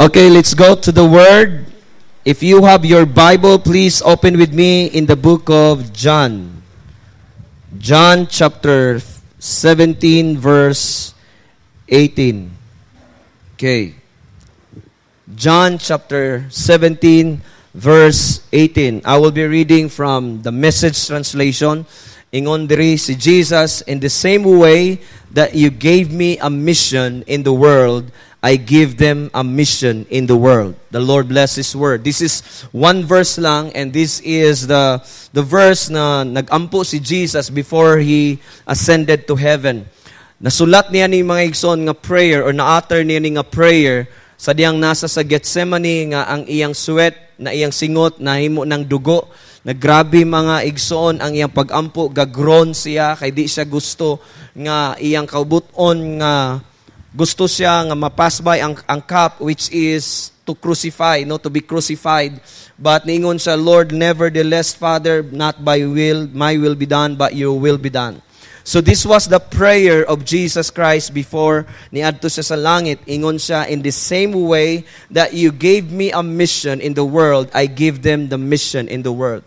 Okay, let's go to the Word. If you have your Bible, please open with me in the book of John. John chapter 17, verse 18. Okay. John chapter 17, verse 18. I will be reading from the Message translation. Ingon diri si Jesus, in the same way that you gave me a mission in the world, I give them a mission in the world. The Lord bless His word. This is one verse lang, and this is the verse na nag-ampo si Jesus before He ascended to heaven. Nasulat niya ni mga igsoon nga prayer, or na-utter niya ni nga prayer sa diyang nasa sa Gethsemane nga ang iyang sweat na iyang singot na himo ng dugo. Naggrabe mga igsoon ang iyang pag-ampo, gagron siya kay di siya gusto nga iyang kaubuton nga gusto siya nga mapasbay ang cup which is to crucify, no, to be crucified. But niingon siya, Lord, nevertheless, Father, not by will, my will be done, but your will be done. So this was the prayer of Jesus Christ before niadto siya sa langit. Ingon siya, in the same way that you gave me a mission in the world, I give them the mission in the world.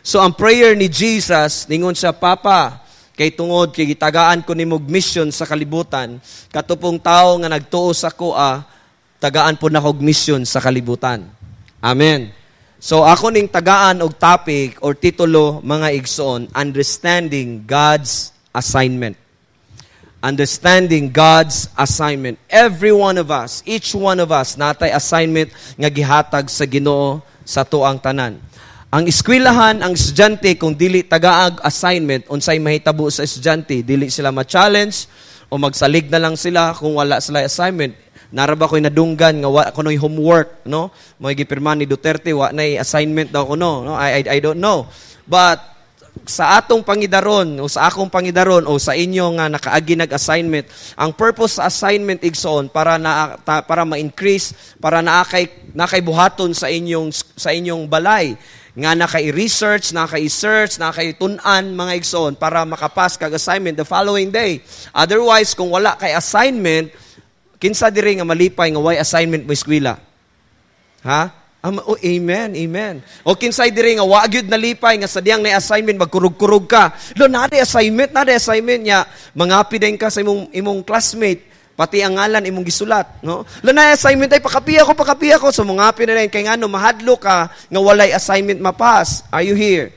So ang prayer ni Jesus, ningon siya, Papa, kay tungod kay gitagaan ko nimog mission sa kalibutan, katupong tao nga nagtuo sa kuha, tagaan po na kog mission sa kalibutan. Amen. So ako ning tagaan og topic or titulo mga igsoon, understanding God's assignment. Understanding God's assignment. Every one of us, each one of us, natay assignment nga gihatag sa Ginoo sa tuang tanan. Ang eskwelahan, ang estudyante, kung dili tagaag assignment, unsay mahitabo sa estudyante, dili sila ma-challenge o magsalig na lang sila kung wala sila assignment. Naraba ko'y nadunggan nga wa kuno'y homework, no? Mo'y gipirma ni Duterte, wa na'y assignment daw kuno, no? I don't know. But sa atong pangidaron o sa akong pangidaron o sa inyo nga nakaagi nag-assignment, ang purpose sa assignment igsoon para ma-increase, para nakay buhaton sa inyong balay, nga nakay-research, nakay-search, nakay-tunan mga igsoon para makapas kag assignment the following day. Otherwise, kung wala kay assignment, kinsa diri nga malipay nga way assignment mo eskwela? Ha? Amen, amen. O kinsay diri nga wa gyud nalipay nga sa diyang na assignment magkurug-kurug ka. Lo na assignment nya mangapi din ka sa imong classmate. Pati ang ngalan imong gisulat, no? Lanay assignment ay pakapiya ko so mga pinalain kay ngano mahadlo ka nga walay assignment mapas. Are you here?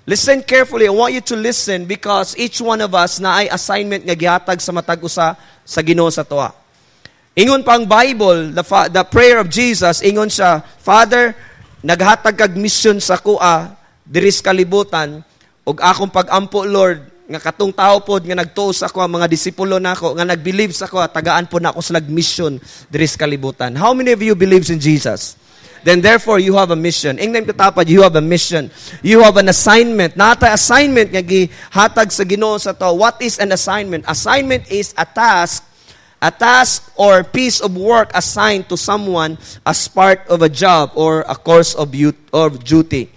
Listen carefully. I want you to listen because each one of us na ay assignment nga gihatag sa matag usa sa Ginoo sa tuwa. Ingon pang Bible, the prayer of Jesus, ingon siya, Father, naghatag kag mission sa kuha diri sa kalibutan ug akong pag-ampo, Lord, nga katong tao pod nga nagtuo sa ako, mga disipulo nako nga nag-believe sa ako, tagaan po na ako sa mission diri sa kalibutan. How many of you believes in Jesus? Then therefore you have a mission. Ingnan katapad, you have a mission. You have an assignment. Nata assignment nga gihatag sa Ginoo sa to. What is an assignment? Assignment is a task or piece of work assigned to someone as part of a job or a course of duty.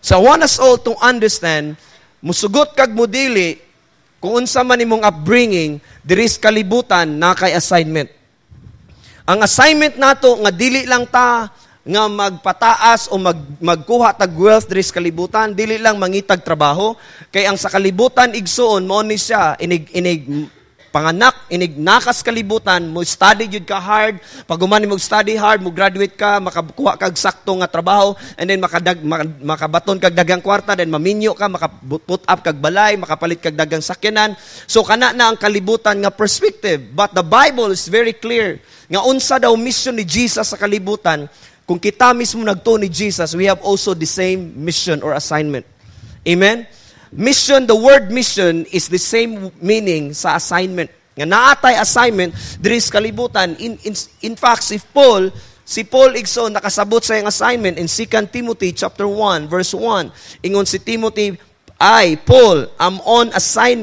So I want us all to understand, musugot kag modili, kung unsa man imong upbringing, diri sa kalibutan na kay assignment. Ang assignment nato nga dili lang ta nga magpataas o magkuha tag wealth diri sa kalibutan, dili lang mangitag trabaho, kay ang sa kalibutan igsoon mao ni siya inig panganak, nakas kalibutan, mo study jud ka hard, pag humani mo study hard, mo graduate ka, makakuha kag sakto nga trabaho, and then makabaton kag dagang kwarta, then maminyo ka, makaput up kag balay, makapalit kag dagang sakyanan. So kana na ang kalibutan nga perspective. But the Bible is very clear nga unsa daw mission ni Jesus sa kalibutan. Kung kita mismo nagtuo ni Jesus, we have also the same mission or assignment. Amen? Mission, the word mission is the same meaning sa assignment. Nga naatay assignment diri sa kalibutan. In fact, si Paul igsoon nakasabot sa iyang assignment in 2 Timothy chapter 1 verse 1. Ingon si Timothy, Paul, am on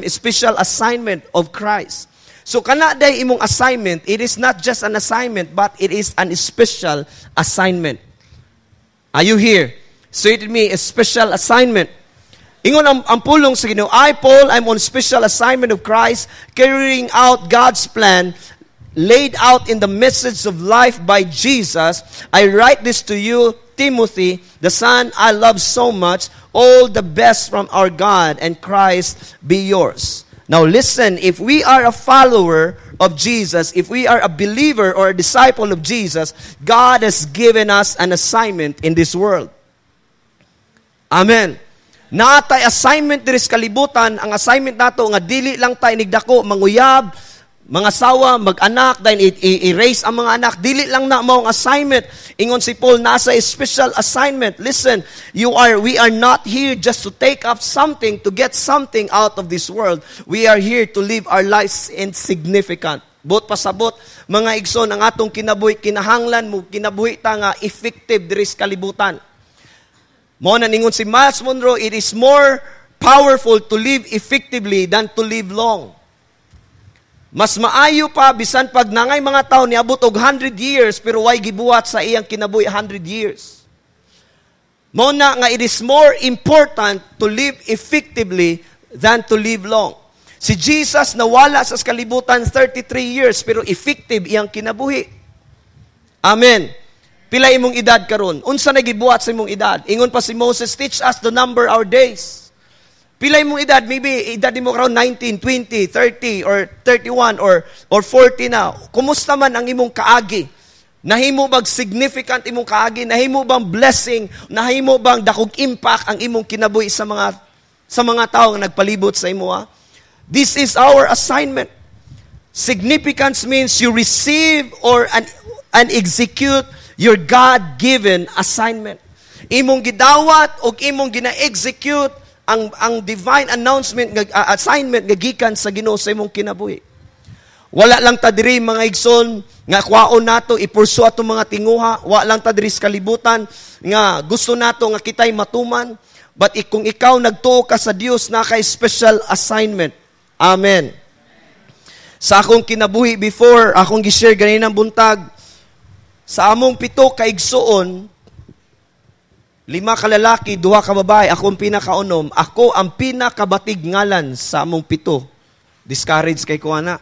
special assignment of Christ. So kana day imong assignment, it is not just an assignment but it is an special assignment. Are you here? Say it to me, a special assignment. Ingon ang pulong sa Ginoo, Paul, I'm on special assignment of Christ, carrying out God's plan laid out in the message of life by Jesus, I write this to you, Timothy, the son I love so much. All the best from our God and Christ be yours. Now listen, if we are a follower of Jesus, if we are a believer or a disciple of Jesus, God has given us an assignment in this world. Amen. Natay assignment diri sa kalibutan, ang assignment nato nga dili lang tay nigdako manguyab, mga sawa, mag-anak, then i-raise ang mga anak. Dili lang na maong assignment. Ingon si Paul, nasa special assignment. Listen, we are not here just to take up something, to get something out of this world. We are here to live our lives insignificant. Bot pasabot, mga igsoon, ang atong kinabuhi, kinahanglan mo, kinabuhi ta nga effective diri sa kalibutan. Mo na ningon si Miles Monroe, it is more powerful to live effectively than to live long. Mas maayo pa, bisan pag nangay mga tao niabot og 100 years, pero way gibuhat sa iyang kinabuhi 100 years. Mo na nga it is more important to live effectively than to live long. Si Jesus nawala sa kalibutan 33 years, pero effective iyang kinabuhi. Amen. Pila imong edad karon? Unsa na gibuhat sa imong edad? Ingon pa si Moses, teach us to number our days. Pila imong edad? Maybe edad mo karon 19, 20, 30, or 31, or 40 na. Kumusta man ang imong kaagi? Nahimo bang significant imong kaagi? Nahimo bang blessing? Nahimo bang dakog impact ang imong kinabuhi sa mga tao nga nagpalibot sa imo? This is our assignment. Significance means you receive and execute your God-given assignment. Imong gidawat o imong gina-execute ang divine announcement, assignment nga gikan sa Ginoo sa imong kinabuhi. Wala lang ta diri mga igsoon nga kwaon nato ipursu ato mga tinguha, wala lang ta diri sa kalibutan nga gusto nato nga kitay matuman, but kung ikaw nagtuo ka sa Dios na kay special assignment. Amen. Sa akong kinabuhi before, akong gi-share ganinang buntag, sa among 7 ka igsoon, 5 ka lalaki, 2 ka babae, ako ang pinakaunom, ako ang pinakabatig ngalan sa among 7. Discourage kay kuana.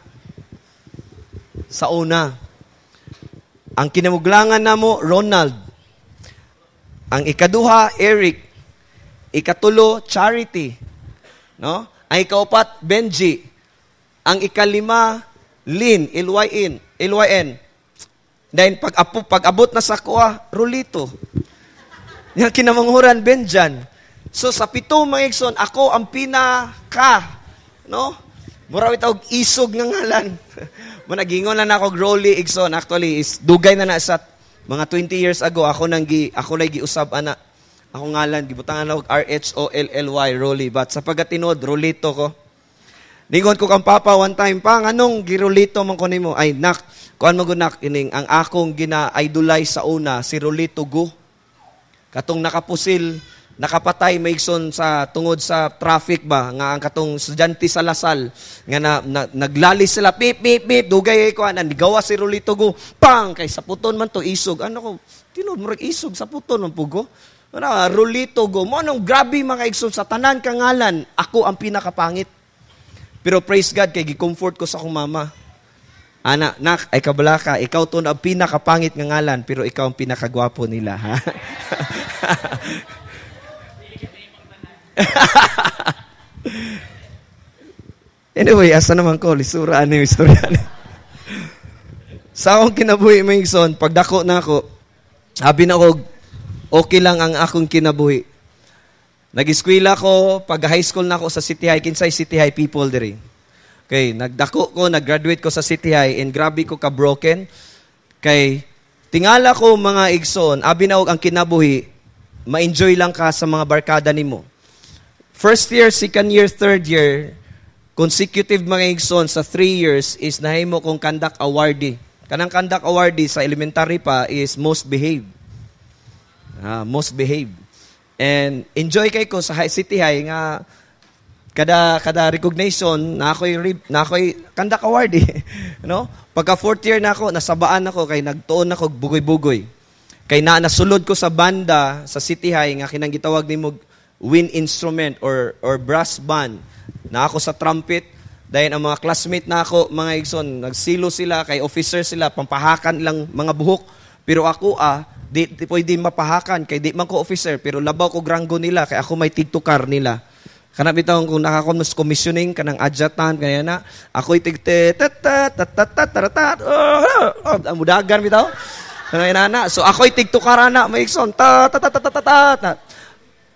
Sa una, ang kinamuglangan namo, Ronald. Ang ikaduha, Eric. Ikatulo, Charity. No? Ang ikaupat, Benji. Ang ikalima, Lynn, LYN. Then pag abot na sa kuha, Rolito. Yang kinamanghuran, Benjan. So sa 7 mga igsoon, ako ang pinaka, no? Mura itawag isog nga ngalan. Managingon na ako Rolly igsoon. Actually, is dugay na sa mga 20 years ago, ako lay giusab ana. Ako ngalan, gibutangan ako RHOLLY, Rolly. But sa pagkatinod, Rolito ko. Ningon ko kang papa one time, pang anong girolito man ko nimo? Ay, nak, kuan mo gunak, ining, ang akong gina-idolize sa una, si Rolito Go. Katong nakapusil, nakapatay maigson sa tungod sa traffic ba nga ang katong estudyante sa Lasal nga naglali sila pip dugay ko anan gawa si Rolito Go pang kay sa puton man to isog ano ko tinod murag isog sa puton man pugo ana Rolito Go mo anong grabe mga igsoon sa tanan ka ngalan ako ang pinakapangit pero praise God kay gi-comfort ko sa akong mama. Ana, nak, ay kabala ka, ikaw to na ang pinakapangit nga ngalan, pero ikaw ang pinakagwapo nila, ha? Anyway, asa naman ko, lisura, ano yung istorya. Sa akong kinabuhi, mga igsoon, pagdako na ako, habi na ako, okay lang ang akong kinabuhi. Nag-eskwela ko, pag high school na ako sa City High, kinsay City High people diri. Okay, nagdako ko, nag-graduate ko sa City High, and grabe ko ka-broken. Kay, tingala ko mga igsoon, abi na ang kinabuhi, ma-enjoy lang ka sa mga barkada nimo. First year, second year, third year, consecutive mga igsoon sa 3 years is nahimo kong conduct awardee. Kanang conduct awardee sa elementary pa is most behaved. Most behaved. And enjoy kay ko sa City High nga kada recognition na ako'y conduct award no? Pagka 4th year na ako, nasabaan ako kay nagtuon ako bugoy-bugoy. Kay nasulod ko sa banda sa City High nga kinang gitawag nimo wind instrument or brass band. Na ako sa trumpet, Dahil ang mga classmate na ako, mga igsoon, nagsilo sila, kay officer sila, pampahakan lang mga buhok. Pero ako, di pwede mapahakan, kay di man ko officer, pero labaw ko granggo nila, kay ako may tigtukar nila. Kanang bitaw kung nakakomus commissioning kanang adjutant kaya na ako'y ang mudagan bitaw. Kanang inana. So ako'y tigtukar na maigson.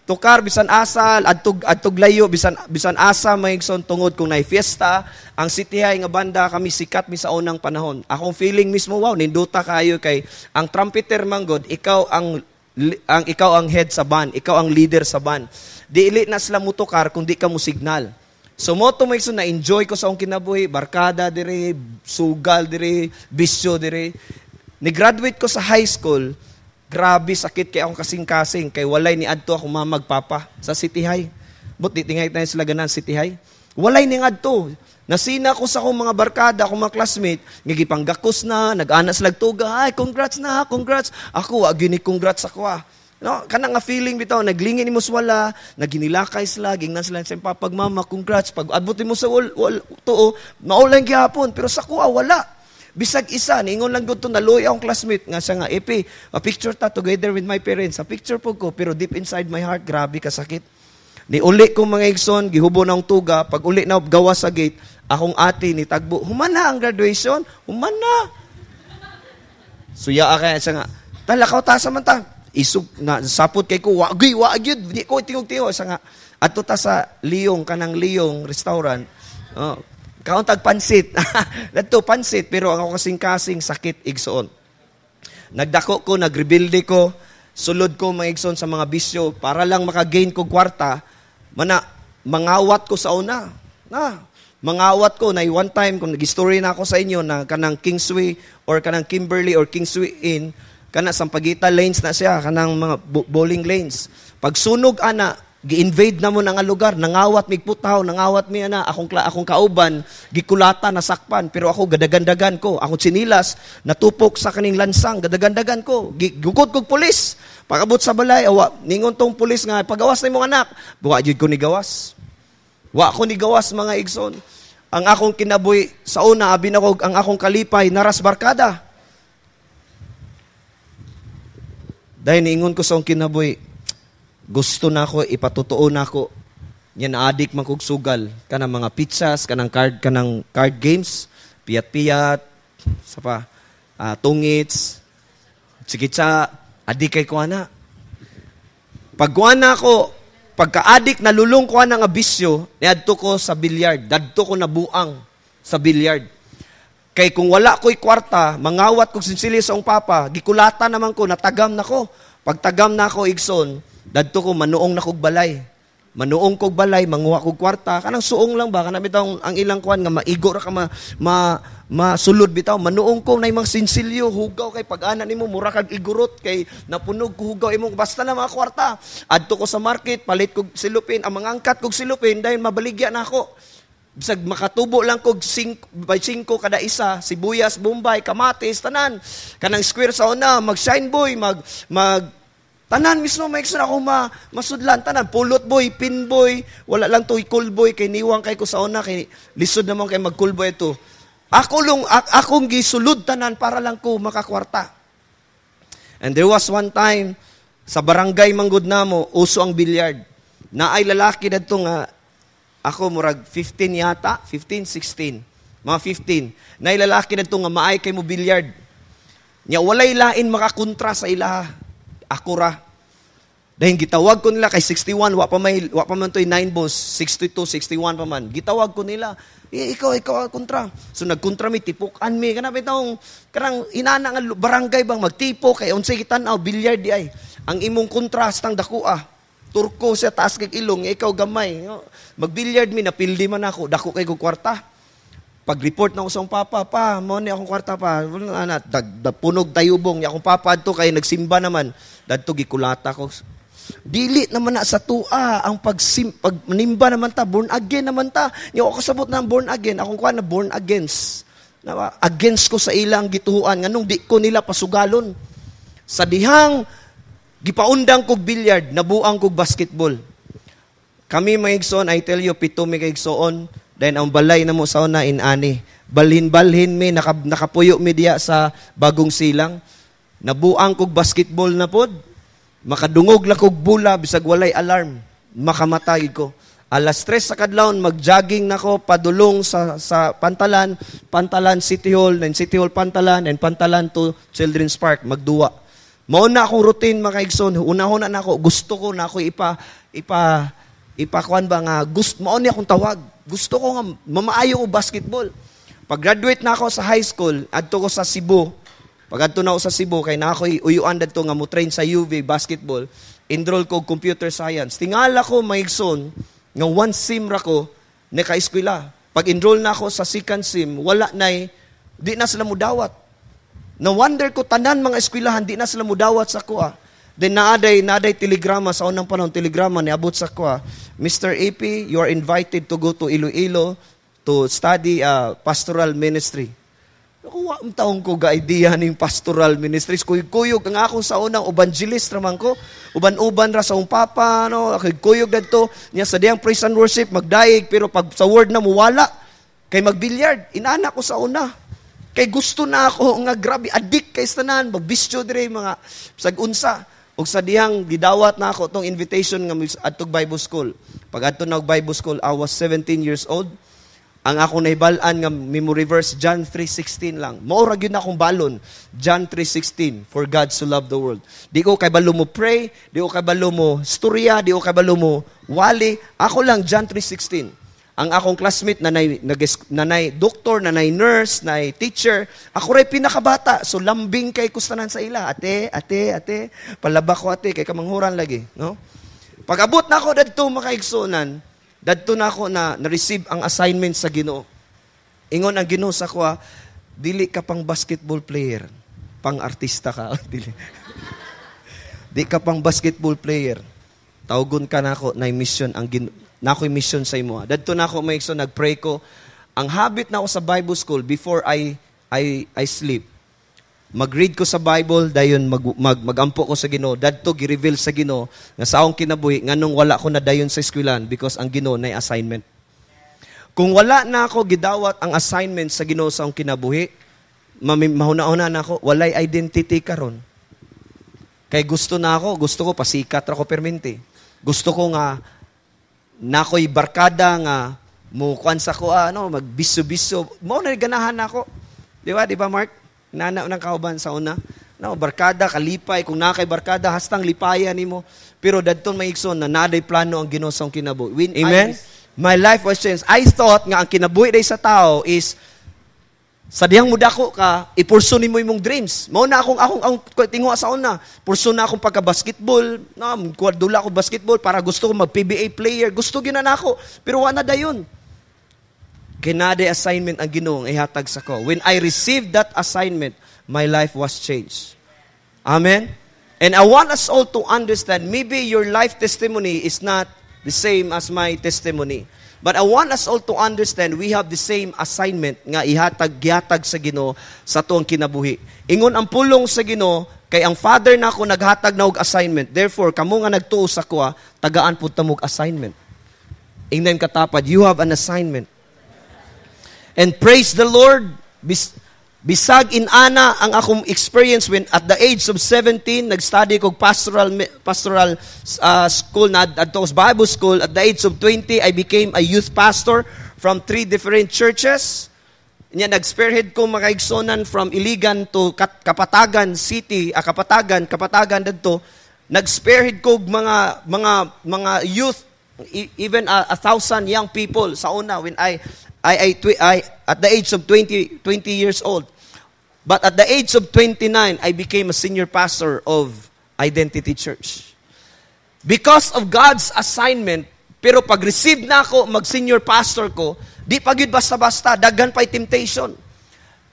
Tukar bisan asal adtog layo bisan asa maigson tungod kung nay fiesta ang City High nga banda kami sikat mi sa unang panahon. Akong feeling mismo wow ninduta kayo kay ang trumpeter manggod ikaw ang head sa band, ikaw ang leader sa band. Dili na sila mutukar kung di ka mo signal. So mo to may na enjoy ko sa akong kinabuhi, barkada dire, sugal dire, bisyo dire. Ni-graduate ko sa high school, grabe sakit kay akong kasing-kasing kay walay ni adto ako mamagpapa sa City High. But di tingay tayo sila ganan City High. Walay ni adto. Nasina ko sa akong mga barkada, akong mga classmate, ngagipanggakos na, nag-ana sila tuga, ay congrats na, congrats. Ako, gini congrats ako No, kanang nga feeling bitaw naglingin nimo sa wala, naginilakay sila, gingnan sila sa pagmama, congrats. Pag adbuti mo sa tuo, maulang gihapon, pero sa kuha wala. Bisag isa, ningon lang gud to naluoy akong classmate nga siya nga, "Epi, a picture ta together with my parents." A picture po ko, pero deep inside my heart, grabe ka sakit. Ni uli ko mga igsoon, gihubo na ang tuga, pag uli na gawa sa gate, akong ate ni tagbo, "Humana ang graduation?" "Humana." Suya kaya siya nga, "Talakaw ta sa manta." Isog na sapot kay ko wagi di ko tingog-tingog sa nga adto ta sa Liyong kanang Liyong restaurant kauntag pansit dadto pansit pero ang ako kasing-kasing sakit igsoon nagdako ko nagrebuilde ko sulod ko mga igsoon sa mga bisyo para lang maka-gain ko kwarta mangawat ko sa una mangawat ko na one time kung nag-story na ako sa inyo na kanang Kingsway or kanang Kimberly or Kingsway Inn kana sampagita lanes na siya kanang mga bowling lanes pag sunog ana gi-invade na mo nga lugar nangawat mig putaw nangawat mi ana akong kauban gikulata nasakpan pero ako gadagandagan ko ako sinilas natupok sa kaning lansang gadagandagan ko gugod kog pulis pagabot sa balay ningon tong pulis nga pagawas na imong anak buwa jud ko ni gawas wa ko ni gawas mga igsoon ang akong kinabuhi sa una abi na ko ang akong kalipay naras barkada. Dahil niingon ko sa akong kinabuhi, gusto na ako, ipatutuo na ako, yan adik man kog sugal, kanang mga pizzas, kanang card games, piyat-piyat, tungits, sikitsa, adik kay kuha na. Pag kuha na ako, pagka-adik, nalulong kuha na nga bisyo, niadto ko sa bilyard, dadto ko nabuang sa bilyard. Kay kung wala ko'y kwarta, mangawat kong sinsili sa akong papa, gikulata naman ko, natagam na ko. Pag tagam na ako, igsoon, dadto ko, manuong na kog balay. Manuong kog balay, manguha kog kwarta. Kanang suong lang ba? Kanang bitaw ang ilang kuan nga maigo ra ka masulod bitaw. Manuong ko na mga sinsilyo, hugaw kay pag-ana nimo mura kag igurot kay napunog ko hugaw imong basta na mga kwarta. Adto ko sa market, palit kog silupin, ang mga angkat kog silupin dahil mabaligya na ako. Bisag makatubo lang kog 5 kada isa, sibuyas, bombay, kamatis, tanan. Kanang square sa una, mag-shine boy, mag tanan mismo may ekstra ako masudlan tanan, pulot boy, pin boy, wala lang to cool boy kay niwang kay ko sa una kay lisod naman kay mag cool boy ito. Akong gisulod tanan para lang ko makakwarta. And there was one time sa barangay manggod namo, uso ang bilyard. Naay lalaki dadto nga ako murag 15 yata, 15, 16. Mga 15. Na ilalaki na ito nga maay kay mo bilyard. Nya walay lain makakontra sa ilaha. Ako ra. Dahil gitawag ko nila kay 61, wa pa man to'y 9 boss, 62, 61 pa man. Gitawag ko nila, ikaw kontra. So nagkontra mi, tipukan mi. Kanang inana nga barangay bang magtipo kay unsay kitanaw bilyard di ay. Ang imong kontrastang dakua. Turko siya taas kay ilong, ikaw gamay. Magbilyard mi, napildi man ako, dako kay kong kwarta. Pag-report na ako sa akong papa, mo ni akong kwarta pa, punog tayubong, akong papa adto kay nagsimba naman, dadto gikulata ko. Dili naman na sa tua, ang pagmanimba naman ta, born again naman ta. Yung ako sabot na born again, akong kuha na born against. Against ko sa ilang gituhuan, nganong di ko nila pasugalon. Sa dihang, gipaundang kog bilyard, nabuang kog basketball. Kami mga igsoon, I tell you, pito may kaigsoon, Then ang balay na mo sa una inani. Balhin-balhin mi, nakapuyo mi diya sa bagong silang. Nabuang kog basketball na pod. Makadungog la kog bula, bisag walay alarm. Makamatay ko. Alas 3 sa kadlawon, mag-jogging na ko, padulong sa Pantalan, Pantalan City Hall, then City Hall Pantalan, and Pantalan to Children's Park, magduwa. Mauna akong routine, mga igsoon. Una-una na ako, gusto ko na ako ipakuan ba nga, mauna akong tawag. Gusto ko nga, mamaayo ko basketball. Pag-graduate na ako sa high school, adto ko sa Cebu. Pag adto na ako sa Cebu, kay na ako uyuan dadto nga mo train sa UV basketball, enroll ko computer science. Tingala ko, mga igsoon, nga one sim ra ko, naka-eskwela. Pag-enroll na ako sa second sim, wala di na sila mudawat. Na-wonder ko, tanan mga eskwelahan, di na sila mudawat sa kuha. Then naaday telegrama, sa unang panahon, telegrama, niabot sa kuha, Mr. AP, you are invited to go to Iloilo to study pastoral ministry. Nakuha ang taong ko ga-idea ng pastoral ministries. Kuyog ang ako sa unang evangelist raman ko. Uban-uban ra sa papa, no? Kuyog na to. Niya sa diyang praise and worship, magdaig, pero pag sa word na muwala, kay magbilyard, inana ko sa una. Kay gusto na ako, nga grabe, addict kay tanan, magbistyo dire, mga sag-unsa. O sa diyang gidawat na ako tong invitation nga adtog Bible School. Pag adto na Bible School, I was 17 years old. Ang ako naibalaan nga memory verse, John 3:16 lang. Maura gyud na akong balon. John 3:16, for God so loved the world. Di ko kay balo mo pray, di ko kay balo mo storya, di ko kay balo mo wali. Ako lang, John 3:16. Ang akong classmate, nanay doktor, nanay nurse, nanay teacher, ako ray pinakabata. So lambing kay kustanan sa ila. Ate, palaba ko ate, kay kamanghuran lagi. No? Pag-abot na ako dadto makaigsunan, dadto na ako na-receive ang assignment sa Ginoo. Ingon ang Ginoo sa ko, dili ka pang basketball player, pang artista ka. Di ka pang basketball player. Tawgon ka na ako na mission ang na ako'y mission sa imo. Dadto na ako may nagpray ko. Ang habit na ako sa Bible school before I sleep. Mag-read ko sa Bible, dayon magampo ko sa Ginoo. Dadto gi-reveal sa Ginoo nga sa akong kinabuhi nganong wala ko na dayon sa eskwelahan because ang Ginoo nay assignment. Kung wala na ako gidawat ang assignment sa Ginoo sa akong kinabuhi, mahuna-una na ako, walay identity karon. Kay gusto ko pasikat ra ko permente. Gusto ko nga nakoy barkada nga mo kuan sa ko magbiso-biso. Mao na ganahan nako. Di ba Mark? Nana ng kauban sa una. No, barkada kalipay kung nakay barkada hastang lipayan nimo. Pero dadton maigsoon na naday plano ang Ginoo sa kinabuhi. Amen. My life was changed. I thought nga ang kinabuhi day sa tao is sa diyang mudako ka, ipurso nimo imong dreams. Mao na akong tingwa sa una. Purso na akong pagka-basketball. No, dula ako basketball para gusto ko mag-PBA player. Gusto gyud na nako. Pero wala na dayon. Kinade assignment ang Ginoo ang ihatag sa ko. When I received that assignment, my life was changed. Amen? And I want us all to understand, maybe your life testimony is not the same as my testimony. But I want us all to understand, we have the same assignment nga gihatag sa Ginoo sa tuong kinabuhi. Ingon ang pulong sa Ginoo, kay ang Father nako naghatag na og assignment. Therefore, kamo nga nagtuo sa kuha, tagaan pud ta mog assignment. Ingnan katapad, you have an assignment. And praise the Lord, bisag in ana ang akong experience when at the age of 17, nag-study ko pastoral school, at Bible school. At the age of 20, I became a youth pastor from 3 different churches. Nag-spearhead ko mga igsonan from Iligan to Kapatagan City, Kapatagan dadto. Nag-spearhead ko mga youth, even 1,000 young people sa una when I at the age of 20 years old. But at the age of 29, I became a senior pastor of Identity Church. Because of God's assignment, pero pag-receive na ako, mag-senior pastor ko, di pa gyud basta-basta, daghan pa'y temptation.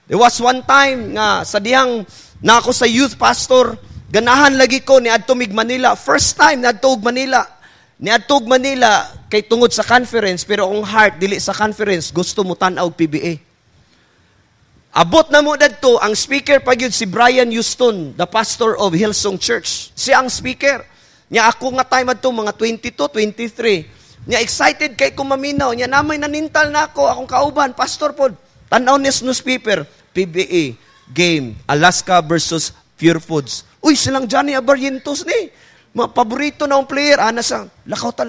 There was one time nga, sa diyang na ako sa youth pastor, ganahan lagi ko ni adto mig Manila. First time na adto Manila. Ni adto Manila kay tungod sa conference, pero ang heart dili sa conference, gusto mo tan-aw PBA. Abot na mo dadto, ang speaker pa gyud si Brian Houston, the pastor of Hillsong Church. Siya ang speaker. Nya ako nga time adto mga 22, 23. Nya excited kay kumaminaw. Nya namay nanintal na ako, akong kauban, pastor pod. Tanaw ni newspaper, PBA, game, Alaska versus Pure Foods. Uy, silang Johnny Abarrientos ni. Mga paborito na ang player, ana sa, lakaw ta.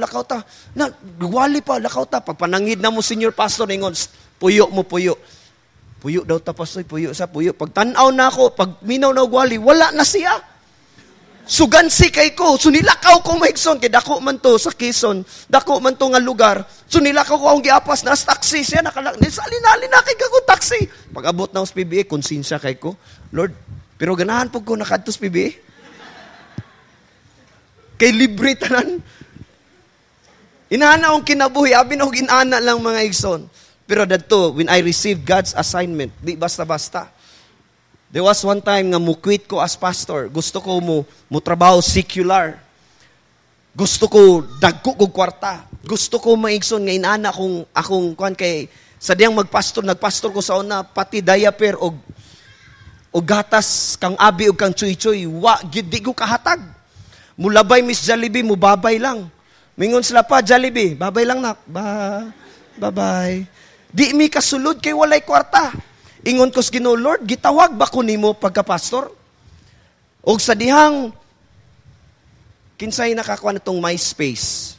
Na, wali pa, lakaw ta. Pag panangid na mo senior pastor, ingon, puyo mo, puyo. Puyo daw ta, pastor, puyo. Pag tanaw na ako, pag minaw na wali, wala na siya. Sugansi kay ko, sunilakaw ko maigson, kay dako man to sa Quezon, dako man to nga lugar, sunilakaw ko akong giapas, nas taxi siya, salin na kay ko taxi. Pag abot na sa PBA, konsensya kay ko, Lord, pero ganahan po ko nakadto sa PBA. Kay libre tanan. Inaana akong kinabuhi, abi na akong inana lang mga igson. Pero dadto, when I received God's assignment, di basta-basta. There was one time nga mukwit ko as pastor. Gusto ko mo trabaho secular. Gusto ko dagko kog kwarta. Gusto ko maigson nga inana akong kuan kay sa diyang nagpastor ko sa una pati diaper og gatas kang abi og kang chuy-chuy. Wa gid di ko kahatag. Mulabay Miss Jollibee, mubabay lang. Mingon sila pa Jollibee, babay lang nak. Bye-bye. Di mi kasulod kay walay kwarta. Ingon ko sa Ginoo, Lord, gitawag ba ko nimo pagka-pastor? O sa dihang, kinsay nakakuha na itong MySpace.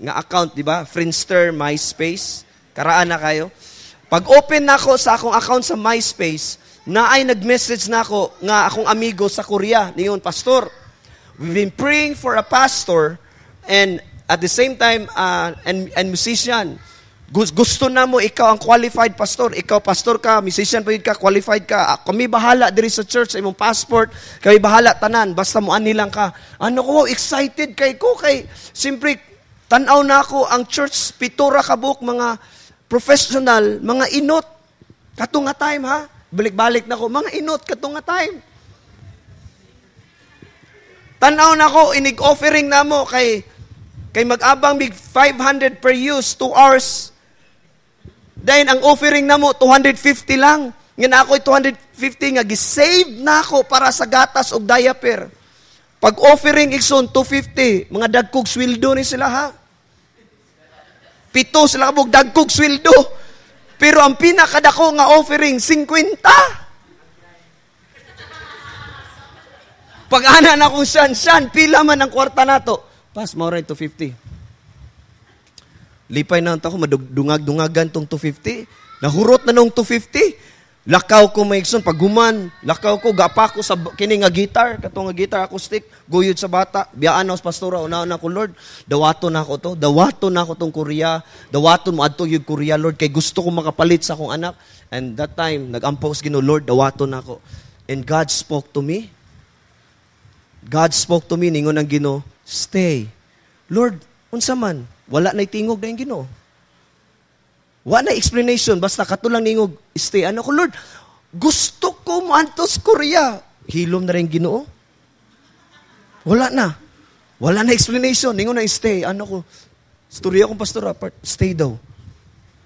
Nga account, di ba? Friendster, MySpace. Karaan na kayo. Pag open na ako sa akong account sa MySpace, na ay nag-message na ako nga akong amigo sa Korea. Niyon, Pastor, we've been praying for a pastor and at the same time, and musician. Gusto na mo, ikaw ang qualified pastor. Ikaw pastor ka, musician pa yun ka, qualified ka. Kami bahala diri sa church, sa imong passport. Kami bahala tanan, basta mo ani lang ka. Ano ko, excited kay ko. Kay, siyempre, tanaw na ako ang church, pitura kabuk, mga professional, mga inot. Kato nga time ha, balik-balik na ko, mga inot, kato nga time. Tanaw na ko, inig-offering na mo kay mag-abang big 500 per use, 2 hours. Dahil ang offering na mo, 250 lang. Ngayon ako 250 nga, gisave na ako para sa gatas o diaper. Pag offering ikson, 250, mga dagkog sweldo ni sila ha. 7 sila kabog dagkog sweldo. Pero ang pinakadako nga offering, 50. Pag ana na kung san, pila man ang kwarta nato. Pas, more rin 250. Lipay na ako, madungag-dungagan tong 250. Nahurot na nung 250. Lakaw ko maikson, pag guman, lakaw ko, gapa ko sa kining nga gitar, katong nga gitar acoustic, guyod sa bata, biyaan ako sa pastora, una-una ko, Lord, dawato na ako tong Korea, dawato mo adto yung Korea, Lord, kay gusto ko makapalit sa akong anak. And that time, nag-ampaw sa Ginoo, Lord, dawato na ako. And God spoke to me. Ningon ang Ginoo, stay. Lord, unsa man, wala na tingog na yung Ginoo. Wala na explanation, basta katulang ningog, stay. Ano ko, Lord, gusto ko mantos Korea. Hilom na rin Ginoo. Wala na explanation, ningon na stay. Ano ko, storya akong pastor, stay daw.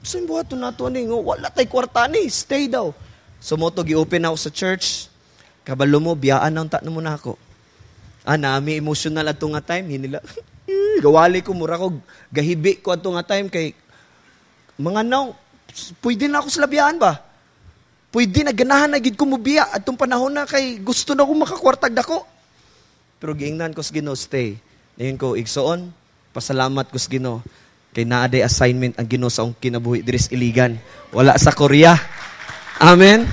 Saan buhato na ito, ningo? Wala tayo kwarta ni, stay daw. So mo to, gi-open ako sa church. Kabalo mo, biyaan na unta na muna ako. Nami emotional ato nga time, hinila. Gawali ko, mura ko, gahibi ko ato nga time, kay mga naw, pwede na ako sa labiyaan ba? Pwede na, ganahan na gid ko mubiya at itong panahon na kay gusto na akong makakwartag dako. Pero giingnan ko sa Ginoo, stay. Ngayon ko, igsoon, pasalamat ko sa Ginoo. Kay naaday assignment ang Ginoo sa akong kinabuhi diris Iligan. Wala sa Korea. Amen?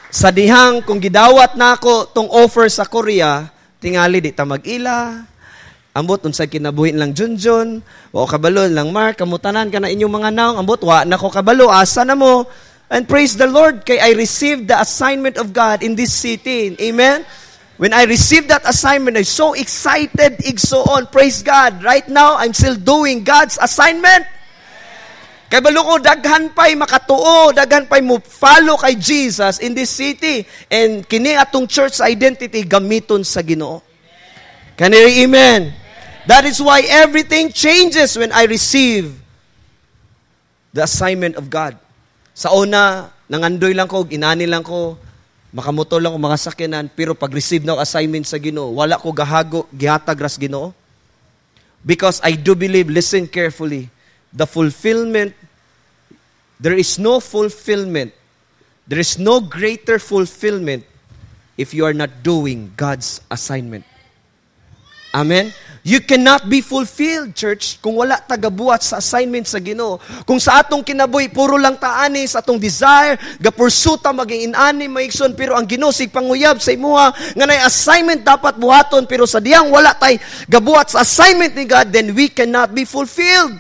Sa dihang, kung gidawat na ako tong offer sa Korea, tingali di ta mag-ila, ambot unsay kinabuhi lang Junjun, wa kabalo lang Mark, kamutanan ka na inyong mga naong, ambot wa na ko kabalo, asa na mo. And praise the Lord, kay I received the assignment of God in this city. Amen? When I received that assignment, I'm so excited, igso on. Praise God. Right now, I'm still doing God's assignment. Kay balo ko, daghan pa'y makatuo, daghan pa'y mo follow kay Jesus in this city. And kini atong church identity, gamiton sa Ginoo. Can you hear amen? That is why everything changes when I receive the assignment of God. Sa una, nangandoy lang ko, inani lang ko, makamotor lang ko, makasakyanan, pero pag-receive na assignment sa Ginoo, wala ko gahago, gihatag ras Ginoo. Because I do believe, listen carefully, the fulfillment, there is no fulfillment, there is no greater fulfillment if you are not doing God's assignment. Amen? You cannot be fulfilled, church, kung wala tagabuhat sa assignment sa Ginoo. Kung sa atong kinabuhi, puro lang taani sa atong desire, gapursuta maging inani, maigson, pero ang Ginoo sig panguyab sa imuha, nga nay assignment dapat buhaton, pero sa diyang wala tay gabuhat sa assignment ni God, then we cannot be fulfilled.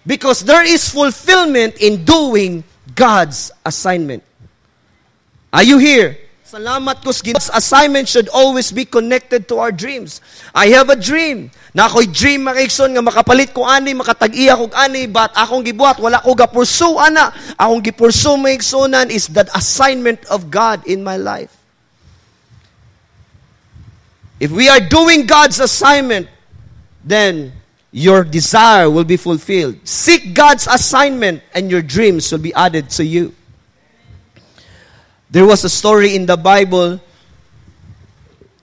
Because there is fulfillment in doing God's assignment. Are you here? Salamat ko sa God's assignment should always be connected to our dreams. I have a dream. Na ako'y dream makaikson nga makapalit ko ani, makatag-iya ko ani, but akong gibuhat, wala ko gapursu ana. Akong gipursu maiksonan is the assignment of God in my life. If we are doing God's assignment, then your desire will be fulfilled. Seek God's assignment and your dreams will be added to you. There was a story in the Bible,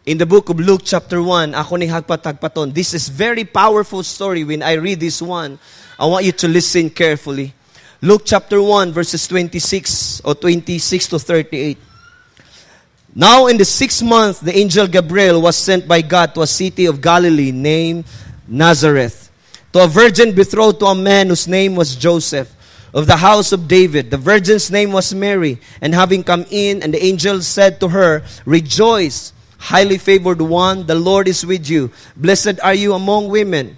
in the book of Luke chapter 1. Ako ni hagpatagpaton. This is very powerful story. When I read this one, I want you to listen carefully. Luke chapter 1, verses 26 or 26 to 38. Now in the 6th month, the angel Gabriel was sent by God to a city of Galilee named Nazareth, to a virgin betrothed to a man whose name was Joseph, of the house of David. The virgin's name was Mary. And having come in, and the angel said to her, Rejoice, highly favored one, the Lord is with you. Blessed are you among women.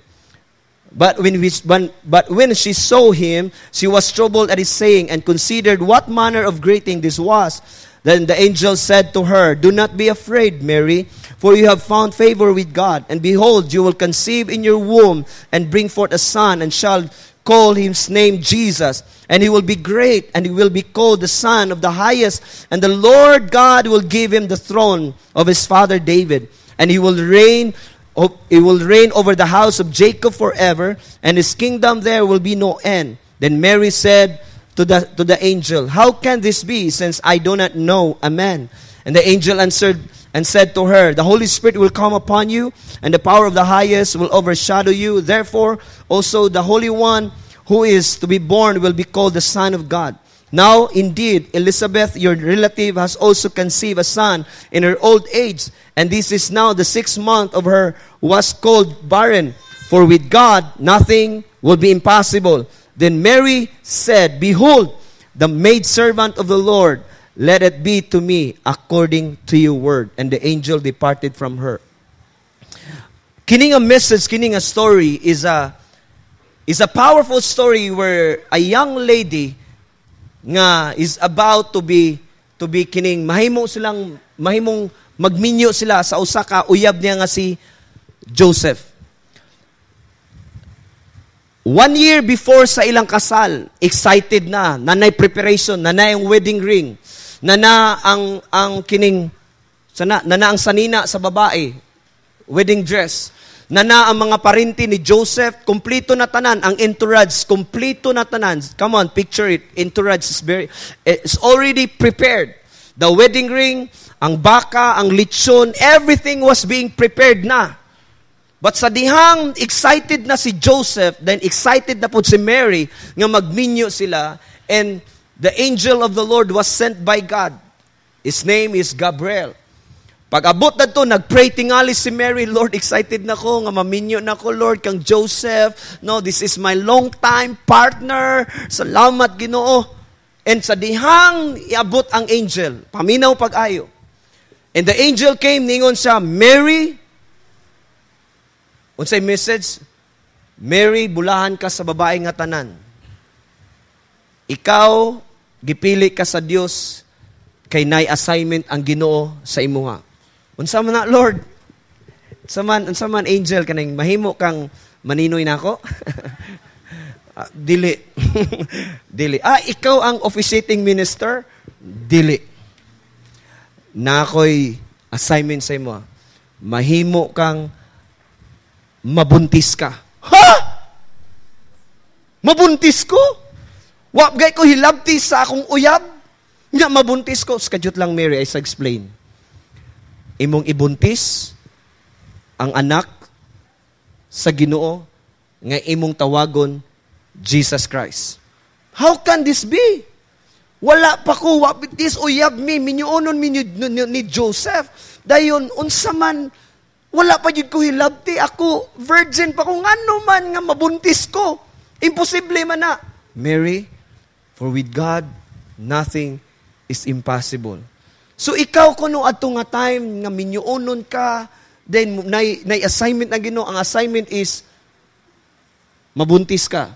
But when she saw him, she was troubled at his saying, and considered what manner of greeting this was. Then the angel said to her, Do not be afraid, Mary, for you have found favor with God. And behold, you will conceive in your womb, and bring forth a son, and shall call his name Jesus, and he will be great, and he will be called the Son of the Highest, and the Lord God will give him the throne of his father David, and he will reign over the house of Jacob forever, and his kingdom there will be no end. Then Mary said to the angel, How can this be, since I do not know a man? And the angel answered and said to her, The Holy Spirit will come upon you, and the power of the highest will overshadow you. Therefore, also the Holy One who is to be born will be called the Son of God. Now, indeed, Elizabeth, your relative, has also conceived a son in her old age, and this is now the 6th month of her who was called barren. For with God, nothing will be impossible. Then Mary said, Behold, the maidservant of the Lord, let it be to me according to your word. And the angel departed from her. Kining a message, kining a story is a powerful story where a young lady nga is about to be kining mahimong magminyo sila sa usa ka uyab niya nga si Joseph. 1 year before sa ilang kasal, excited na, nanay preparation, nanay ang wedding ring, nana ang kining nana ang sanina sa babae, wedding dress, nana ang mga parente ni Joseph, kompleto na tanan, ang entourage kompleto na tanan. Come on, picture it. Entourage is already prepared. The wedding ring, ang baka, ang lechon, everything was being prepared na. But sa dihang excited na si Joseph, then excited na po si Mary nga magminyo sila, and the angel of the Lord was sent by God. His name is Gabriel. Pag abot na to, nagpray tingali si Mary, Lord, excited na ko, nga maminyo na ko, Lord, kang Joseph. No, this is my long time partner. Salamat, Ginoo. And sa dihang iabot ang angel, paminaw pag-ayo. And the angel came, ningon siya, Mary, unsay message? Mary, bulahan ka sa babae nga tanan. Ikaw, gipili ka sa Dios, kay nay assignment ang Ginoo sa imuha. Unsa man na, Lord? Unsa man angel kanang mahimo kang maninoy nako? Dili. Dili. Ikaw ang officiating minister? Dili. Nakoy assignment sa imo. Mahimo kang mabuntis ka. Ha? Mabuntis ko? Wapgay ko hilabti sa akong uyab? Nga mabuntis ko. Skadjut lang, Mary, I explain. Imong ibuntis ang anak sa Ginoo nga imong tawagon Jesus Christ. How can this be? Wala pa ko, this uyab mi, minyuonon ni Joseph. Dayon, unsa man, wala pa yun ko hilabti. Ako, virgin pa ko, ngano man nga mabuntis ko. Imposible man na. Mary, for with God, nothing is impossible. So ikaw kuno adto nga time nga minyuonon ka, then nay assignment na Ginoo. Ang assignment is mabuntis ka.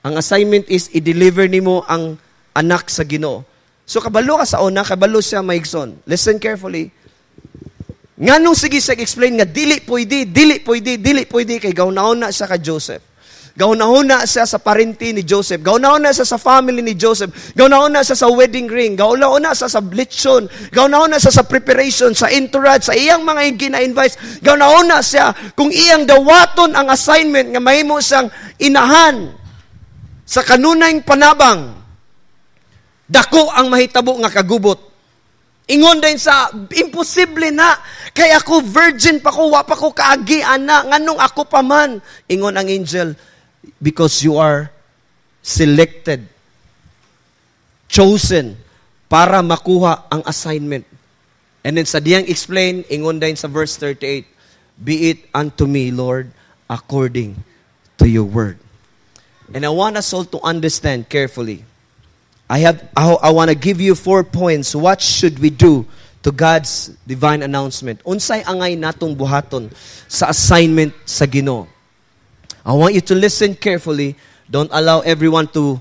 Ang assignment is i-deliver nimo ang anak sa Ginoo. So kabalo ka sa una, kabalo siya maigson. Listen carefully. Nganong sige siya explain nga dili pwede kay gawnaon na siya ka Joseph. Gawnaon na siya sa parenti ni Joseph. Gawnaon na siya sa family ni Joseph. Gawnaon na siya sa wedding ring. Gawnaon na siya sa lechon. Gawnaon na siya sa preparation, sa entourage, sa iyang mga gina-invite. Gawnaon na siya kung iyang dawaton ang assignment nga mahimo siyang inahan sa kanunayng panabang. Dako ang mahitabo nga kagubot. Ingon din sa, imposible na. Kaya ako virgin pa ko, wapa ko kaagian na. Nganong ako pa man. Ingon ang angel, because you are selected, chosen, para makuha ang assignment. And then sa diyang explain, ingon din sa verse 38, be it unto me, Lord, according to your word. And I want us all to understand carefully. I want to give you 4 points. What should we do to God's divine announcement? Unsay angay natong buhaton sa assignment sa Ginoo? I want you to listen carefully. Don't allow everyone to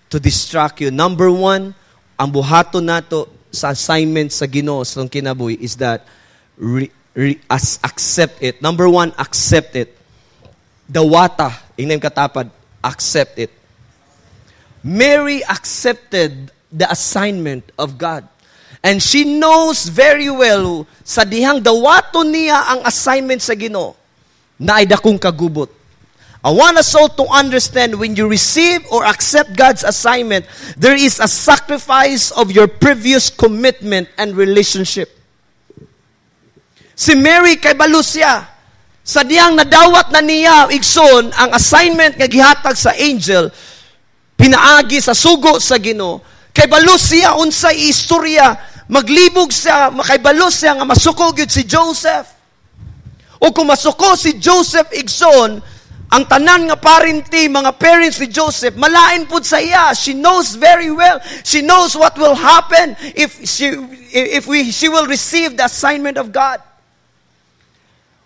distract you. Number 1, ang buhaton nato sa assignment sa Ginoo sa kinabuhi is that accept it. Number 1, accept it. Dawata, ingnem katapad, accept it. Mary accepted the assignment of God. And she knows very well sa dihang dawaton niya ang assignment sa Ginoo na ay dakong kagubot. I want us all to understand when you receive or accept God's assignment, there is a sacrifice of your previous commitment and relationship. Si Mary kay balusya, sa diyang nadawat na niya, igsoon, ang assignment nga gihatag sa angel, pinaagi sa sugo sa Ginoo, kay balusya, unsay istorya, maglibog siya, makaibalos siya nga masuko gyud si Joseph. O kung masuko si Joseph igsoon, ang tanan nga parenti, mga parents ni Joseph, malain pud sa iya. She knows very well. She knows what will happen if she will receive the assignment of God.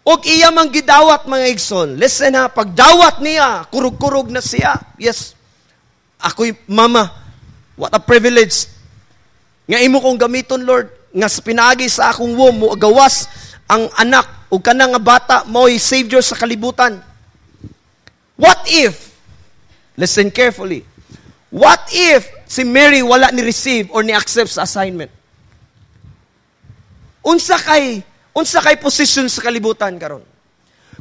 Og iya mang gidawat mga igsoon. Listen ha, pagdawat niya, kurug-kurug na siya. Yes, ako'y mama, what a privilege. Nga imo kong gamiton, Lord, nga pinagi sa akong womb, mo gawas ang anak, o kanang nga bata, mo'y Savior sa kalibutan. What if, listen carefully, what if si Mary wala ni receive or ni accept sa assignment? Unsa kay position sa kalibutan karon?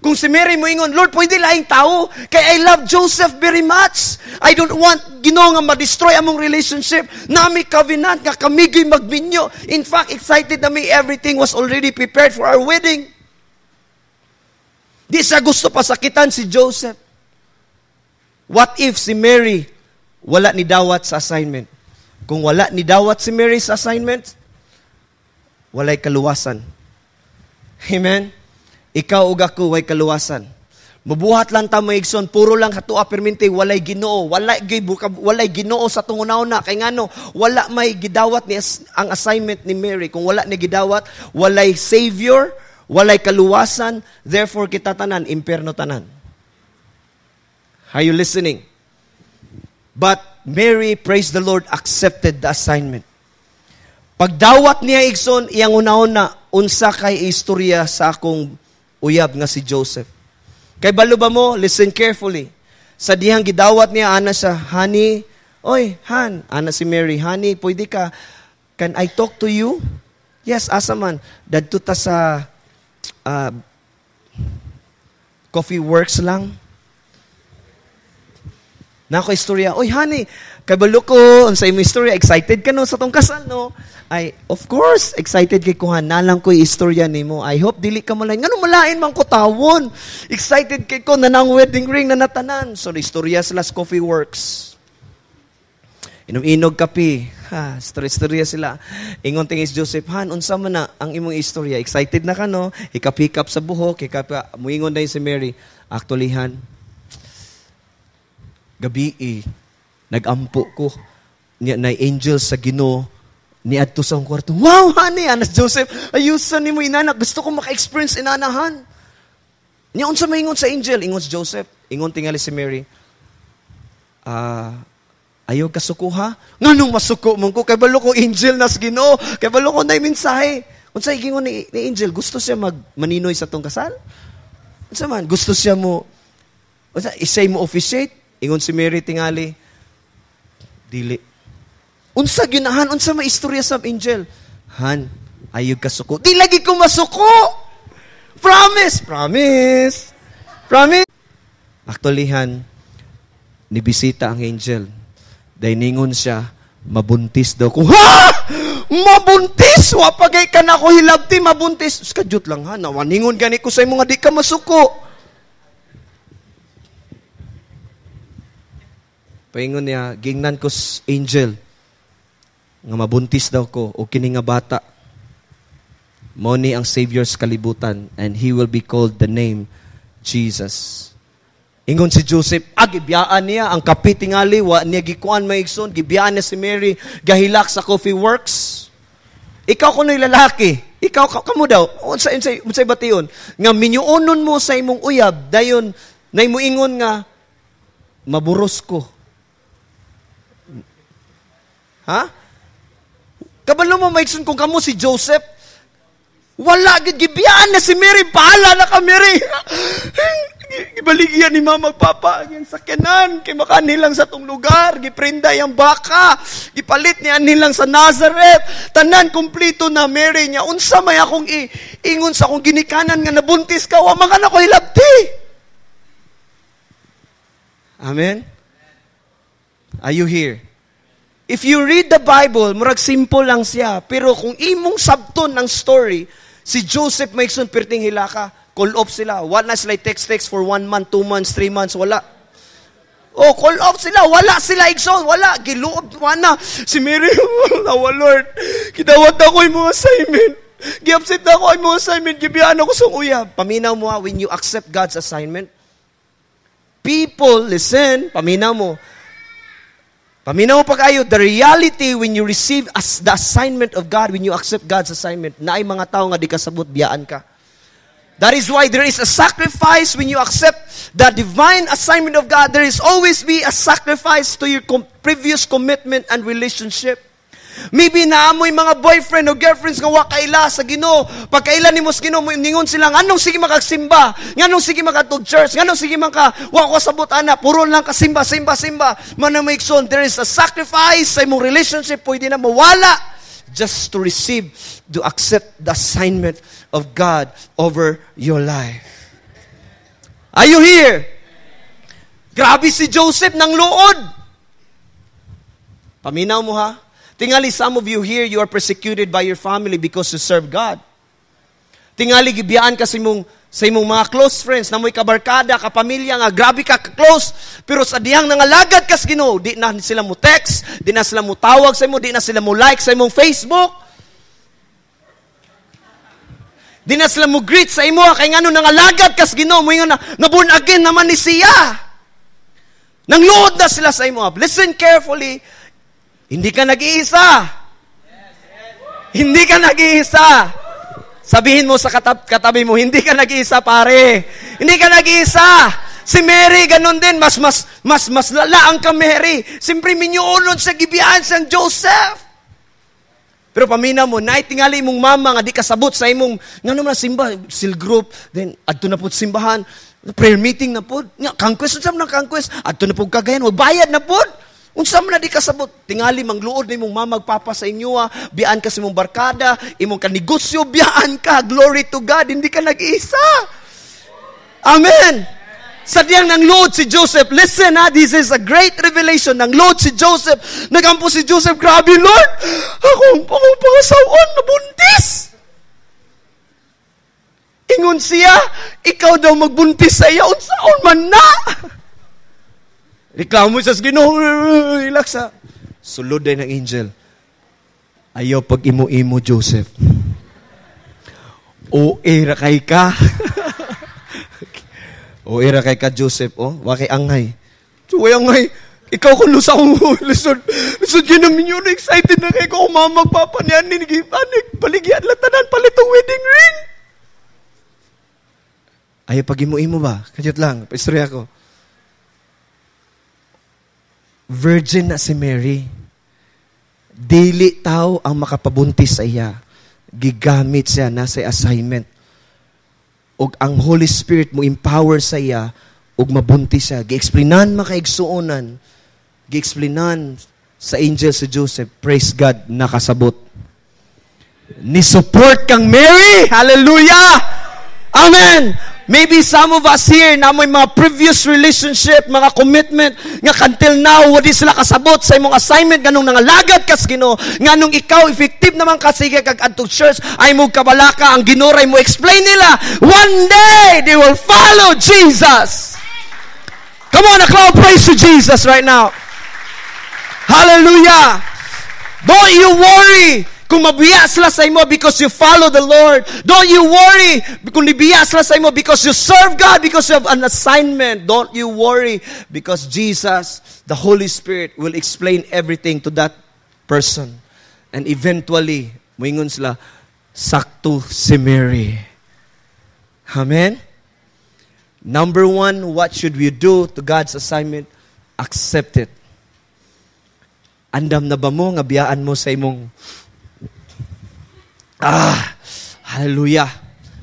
Kung si Mary mo ingon, Lord, pwede laing tao, kay I love Joseph very much. I don't want Ginoo nga ma-destroy among relationship. Nami covenant nga kamigoy magminyo. In fact, excited na me, everything was already prepared for our wedding. Di siya gusto pasakitan si Joseph. What if si Mary wala ni dawat sa assignment? Kung wala ni dawat si Mary sa assignment, walay kaluwasan. Amen? Ikaw ug ako way kaluwasan. Mabuhat lang ta maigsoon, puro lang hatua perminti, walay Ginoo, walay Ginoo sa tungunaw na. Kay ngano, wala may gidawat ni ang assignment ni Mary. Kung wala ni gidawat, walay Savior, walay kaluwasan, therefore kita tanan, impierno tanan. Are you listening? But Mary, praise the Lord, accepted the assignment. Pagdawat niya igsoon, iyang una-una, unsa kay istorya sa akong uyab nga si Joseph. Kay balo ba mo, listen carefully. Sa dihang gidawat niya, ana siya, honey, oy, Han, ana si Mary, honey, pwede ka, can I talk to you? Yes, asa man. Dadto ta sa Coffee Works lang. Nako istorya, oy honey, kabalo ko, unsa imong istorya, excited ka no sa tong kasal no? Ay, of course, excited kay kuhan, nalang ko istorya nimo. I hope dili ka malain. Ngano malain man ko tawon? Excited kay ko nanang wedding ring na natanan. So, istorya sila sa Coffee Works. Inom-inog kape. Story-storya sila. Ingon tingis Joseph, Han, unsa man na ang imong istorya? Excited na ka, no? Ikapikap sa buhok, muingon na si Mary. Actually, Han, gabi nag-ampo ko. Na angel sa Ginoo ni adto sa akong kwarto. Wow, honey, anas Joseph, ayusan nimo inanak. Gusto ko maka-experience inanahan. Niya unsa maingon sa angel? Ingon si Joseph. Ingon tingali si Mary. Ayaw kasuko ha? Nganong masuko mong ko? Kay balo ko angel nas Ginoo. Kay balo ko na mensahe. Unsa igingon ni angel? Gusto siya maninoy sa tong kasal? Unsa man? Gusto siya mo isay mo officiate? Ingon si Mary tingali. Dili. Unsa ginahan? Unsa may istorya sa angel? Han, ayaw kasuko. Di lagi ko masuko! Promise! Promise! Promise! Actually, Han, nibisita ang angel. Dahil ningon siya, mabuntis daw ko. Ha! Mabuntis! Wapagay ka na ako hilabti, mabuntis. Skadyot lang ha, nawaningon gani ko sa mga di ka masuko. Paingon niya, gingnan ko angel, nga mabuntis daw ko, o kini nga bata. Mo ni ang Savior's kalibutan, and He will be called the name Jesus. Ingon si Joseph, gibiyaan niya, ang kape tingali, wa niya gikuan maigsoon, gibiyaan niya si Mary, gahilak sa Coffee Works. Ikaw kuno'y lalaki, ikaw, kamo daw, unsay bation, nga minyuonon mo sa imong uyab, dayon, na imuingon nga, maburos ko. Ha? Kabalo mo maigsoon kung kamo si Joseph, wala, gibiyaan na si Mary, pahala na ka Mary. Ibaligyan ni mama papa ang sakyanan kay makanilang sa tong lugar, giprinda yang baka, gipalit niya nilang sa Nazareth, tanan kumpleto na Mary niya. Unsa may akong ingon sa akong ginikanan nga nabuntis ka, wa man ako hilabti. Amen. Are you here? If you read the Bible, murag simple lang siya, pero kung imong sabton ng story, si Joseph maigsoon perting hilaka. Call off sila. Wala sila text for 1 month, 2 months, 3 months. Wala. Oh, call off sila. Wala sila igsoon. Wala. Giluob. Wala. Si Mary, nawa Lord. Kidawat ako yung mga assignment. Giapsit ako yung mga assignment. Gibiyaan ako sa uyab. Paminaw mo when you accept God's assignment. People, listen. Paminaw mo. Paminaw mo pa kayo. The reality when you receive the assignment of God, when you accept God's assignment, na ay mga tao nga di kasabot, biyaan ka. That is why there is a sacrifice when you accept the divine assignment of God. There is always be a sacrifice to your previous commitment and relationship. Maybe naamoy mga boyfriend o girlfriends nga wakaila sa Ginoo. Pagkaila ni mo sa Ginoo, ningon sila, nganong sige makagsimba? Nganong sige makatug church? Nganong sige wako sabot ana? Puro lang kasimba, simba. Manamaikson, there is a sacrifice sa imong relationship. Pwede na mawala just to receive, to accept the assignment of God over your life. Are you here? Grabe si Joseph ng luod. Paminaw mo ha? Tingali, some of you here, you are persecuted by your family because you serve God. Tingali, gibiyaan ka sa imong mga close friends, na mo'y kabarkada, kapamilya nga, grabe ka close, pero sa dihang nangalagad kas Ginoo, di na sila mo text, di na sila mo tawag sa imo, di na sila mo like sa imong Facebook, di na sila mo greet sa imo, kay ngano nangalagad kas Ginoo, mo ingon na born again naman ni siya. Nangluod na sila sa imo. Listen carefully, hindi ka nag-iisa. Hindi ka nag-iisa. Sabihin mo sa katabi mo, hindi ka nag-iisa pare. Hindi ka nag-iisa. Si Mary, ganun din, mas lalaang ka Mary. Siyempre, minyuulon sa gibiyaan sang Joseph. Pero pamina mo, tingali imong mama nga di kasabot sa imong, nga naman simba, seal group, then adto na po simbahan, prayer meeting na po, conquest, unsam na conquest, adto na po kagayan, bayad na po. Unsam na di kasabot, tingali mangluod na imong mama magpapa sa inyo, biyaan ka sa imong barkada, imong kanegosyo, biyaan ka, glory to God, hindi ka nag-iisa. Amen. Sadyang nang load si Joseph. Listen this is a great revelation. Nang load si Joseph. Nagampo si Joseph. Grabe, Lord. Akong pangasawan na buntis. Ingon siya, ikaw daw magbuntis sa iya. Unsaon man na. Reklamo siya sa Ginoo. Relax ha. Sulod din ng angel. Ayaw pag imo-imo, Joseph. O era kay ka. O era kay ka, Joseph. Wakay angay. Way angay. Ikaw kung lusa kong lusod. Lusod yun namin yun. Excited na kayo kung mamagpapanyan. Panig. Baligyan latanan. Palitong wedding ring. Ayaw pag imo-imo ba? Kajot lang. Paistorya ko. Virgin na si Mary. Dili tao ang makapabuntis sa iya. Gigamit siya na sa assignment. Og ang Holy Spirit mo empower sa iya og mabuntis siya. Gi-explainan makaigsuonan. Gi-explainan sa angel si Joseph. Praise God, nakasabot. Ni support kang Mary. Hallelujah! Amen! Maybe some of us here na may mga previous relationship, mga commitment, nga until now, wadi sila kasabot sa imong assignment, ganong nangalagad kas Ginoo, nganong ikaw, effective naman kasi kag adto church, ay mo kabalaka, ang ginuray mo, explain nila, one day, they will follow Jesus. Come on, a cloud praise to Jesus right now. Hallelujah. Don't you worry kung mabiya sila sa imo because you follow the Lord. Don't you worry kung nibiya sila sa imo because you serve God, because you have an assignment. Don't you worry because Jesus, the Holy Spirit, will explain everything to that person. And eventually, moingon sila, sakto si Mary. Amen? Number one, what should we do to God's assignment? Accept it. Andam na ba mo, nga biyaan mo sa imong hallelujah.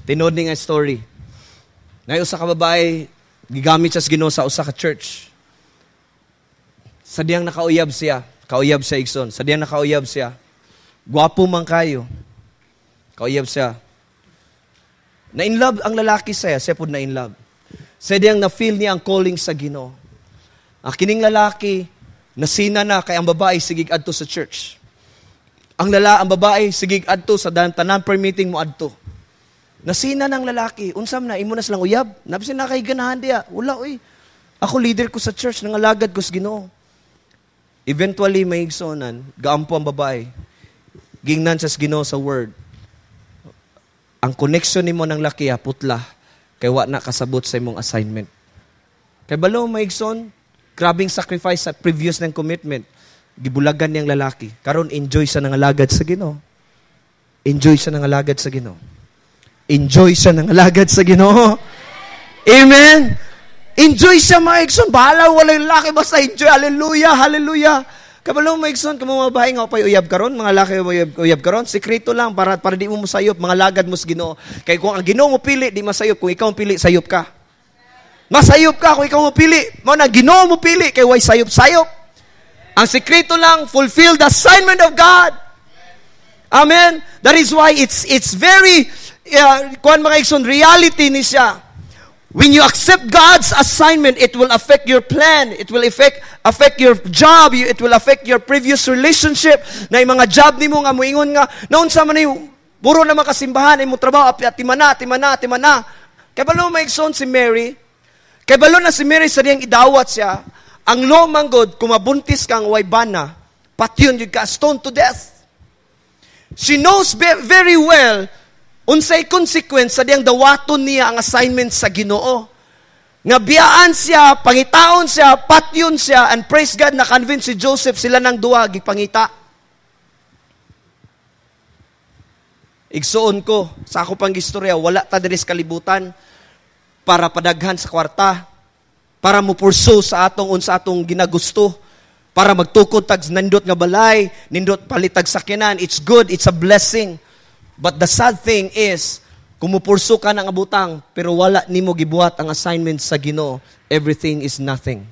Tinood ni nga story. Ngayon usa ka babae, gigamit siya sa Ginoo sa usa ka church. Sadyang nakauyab siya. Kauyab siya, Igsoon. Sadyang nakauyab siya. Gwapo man kayo. Kauyab siya. Na-in love ang lalaki siya. Siya po na-in love. Sadyang na-feel niya ang calling sa Ginoo. Kining lalaki, nasina na kay ang babae sigig adto sa church. Ang babae, sigig adto sa tanan per meeting mo adto. Nasina ng lalaki, unsam na, imo na silang uyab. Nabisin na kay ganahan diya. Wala, uy. Ako leader ko sa church, nangalagad ko sa Ginoo. Eventually, may igsonan, gaampo ang babae. Gingnan siya sa Ginoo sa word. Ang connection nimo ng laki, putla, kay wa na kasabot sa imong assignment. Kay balo, may igsoon, grabing sacrifice sa previous ng commitment. Gibulagan niyang lalaki. Karon enjoy siya ng alagad sa Ginoo. Enjoy siya ng alagad sa Ginoo. Enjoy siya ng alagad sa Ginoo. Amen. Enjoy siya, mga igsoon. Bahala, wala yung lalaki, basta enjoy. Hallelujah, hallelujah. Kabalo, mga igsoon, kung mga babae nga pa'y uyab karon, mga lalaki uyab karon, sekreto lang para di mo masayop, mga lagad mo sa Ginoo. Kaya kung ang Ginoo mo pili, di masayop. Kung ikaw mo pili, sayop ka. Masayop ka kung ikaw mo pili. Mo na Ginoo mo pili, kay way sayop-sayop. Ang sekreto lang, fulfill the assignment of God. Amen? That is why it's very, kuhan mga igsoon, reality ni siya. When you accept God's assignment, it will affect your plan. It will affect your job. It will affect your previous relationship. Na yung mga job ni mo nga, muingon nga, naon sa man yung, puro na makasimbahan, yung trabaho, timana. Kaya balo may igsoon si Mary, kaya balo na si Mary sa diyang idawat siya, ang law manggod, kung mabuntis kang waybana, patyon yung ka, stone to death. She knows very well, unsay consequence sa diyang dawaton niya ang assignment sa Ginoo. Nga biyaan siya, pangitaon siya, patyon siya, and praise God, na-convince si Joseph, sila ng duwa, gipangita. Igsuon ko, sa ako pang istorya, wala ta diris kalibutan para padaghan sa kwarta, para mo pursue sa atong ginagusto, para magtukod tag nindot nga balay, nindot palitag sakyanan. It's good, it's a blessing. But the sad thing is, kung mo pursue ka ng abutang, pero wala nimo gibuhat ang assignment sa Ginoo, everything is nothing.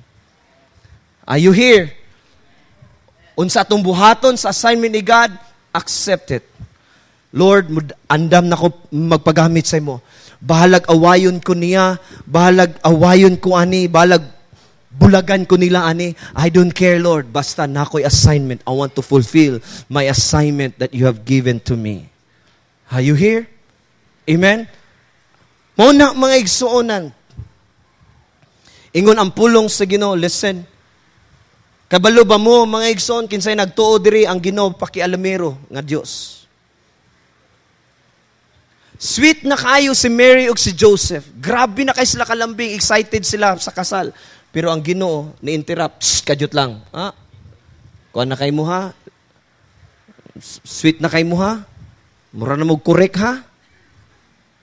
Are you here? Unsa atong buhaton sa assignment ni God, accept it. Lord, andam na ko magpagamit sa imo. bahalag awayon ko niya, bahalag awayon ko ani, bahalag bulagan ko nila ani. I don't care, Lord. Basta na ako'y assignment. I want to fulfill my assignment that you have given to me. Are you here? Amen? Muna mga igsuonan. Ingon ang pulong sa Ginoo, listen. Kabalo ba mo mga igsoon kinsay nagtuo diri ang Ginoo pakialamero nga Dios. Sweet na kayo si Mary ug si Joseph. Grabe na kay sila kalambing, excited sila sa kasal. Pero ang Ginoo ni-interrupt, kadyot lang. Ha? Kuan na kay mo ha? Sweet na kay mo ha? Mura na mo correct ha?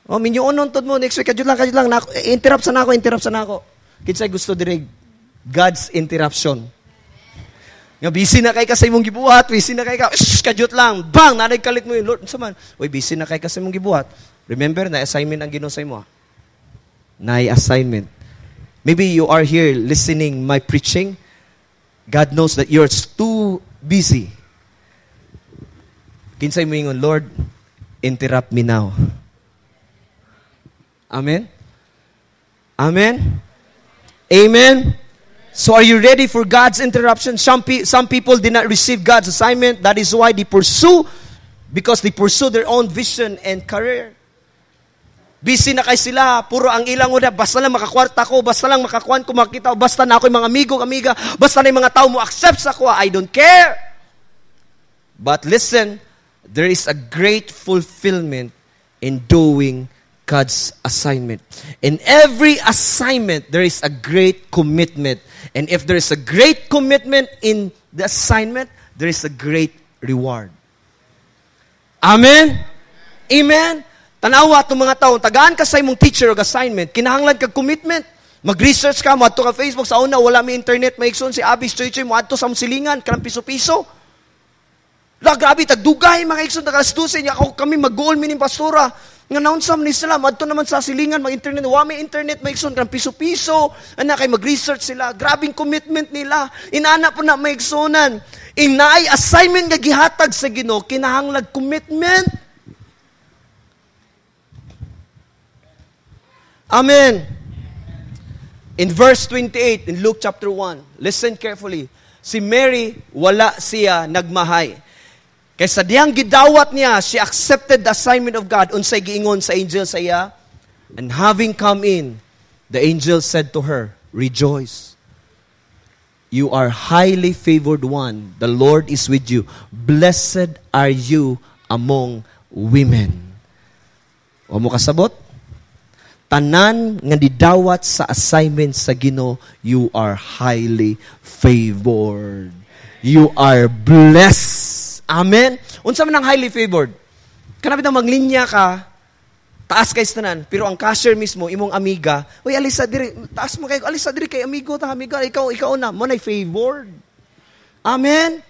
Oh, minyo onon tod mo next week kadyot lang. Interrupt sa nako. Kinsay gusto diri God's interruption. Nga busy na kay ka sa imong gibuhat, busy na kay ka, kadyot lang, bang, nanay kalit mo yun, Lord, saman, oy, busy na kay ka sa imong gibuhat. Remember, na-assignment ang Ginoo sa imo. Na-assignment. Maybe you are here listening my preaching. God knows that you're too busy. Kinsay mo ingon, Lord, interrupt me now. Amen? Amen? Amen? So are you ready for God's interruption? Some people did not receive God's assignment. That is why they pursue, because they pursue their own vision and career. Busy na kay sila, puro ang ilang una, basta lang makakwarta ko, basta lang makakuan ko makita, basta na ako'y mga amiga, basta na yung mga tao mo accept sa ko, I don't care. But listen, there is a great fulfillment in doing God's assignment. In every assignment, there is a great commitment. And if there is a great commitment in the assignment, there is a great reward. Amen? Amen? Tanawa itong mga taon, tagaan ka sa imong teacher o assignment, kinahanglan kag commitment. Mag-research ka, maadto ka Facebook, sa una, wala may internet, maikson, si Abis Choy-Choy, maadto sa silingan, kanang piso-piso. Grabe, tagdugay, mga ikson, tagastusin, ako kami mag-goal mining pastora. Nga naunsam ni sila, madto naman sa silingan, mag-internet, may internet, maikson, kan piso-piso, anak kay mag-research sila, grabing commitment nila, inana po na maiksonan, inay assignment nga gihatag sa Ginoo, kinahanglag commitment. Amen. In verse 28, in Luke chapter 1, listen carefully, si Mary, wala siya nagmahay. Kaysa diyang gidawat niya, she accepted the assignment of God. Unsay giingon sa angel sa iya. And having come in, the angel said to her, rejoice. You are highly favored one. The Lord is with you. Blessed are you among women. O mo kasabot? Tanan nga didawat sa assignment sa Ginoo, you are highly favored. You are blessed. Amen? Unsa man ang highly favored? Kanapit ang maglinya ka, taas kay tanan, pero ang cashier mismo, imong amiga, uy, alisa diri, taas mo kayo, alisa diri kay amigo, amiga, ikaw na, mo na favored. Amen?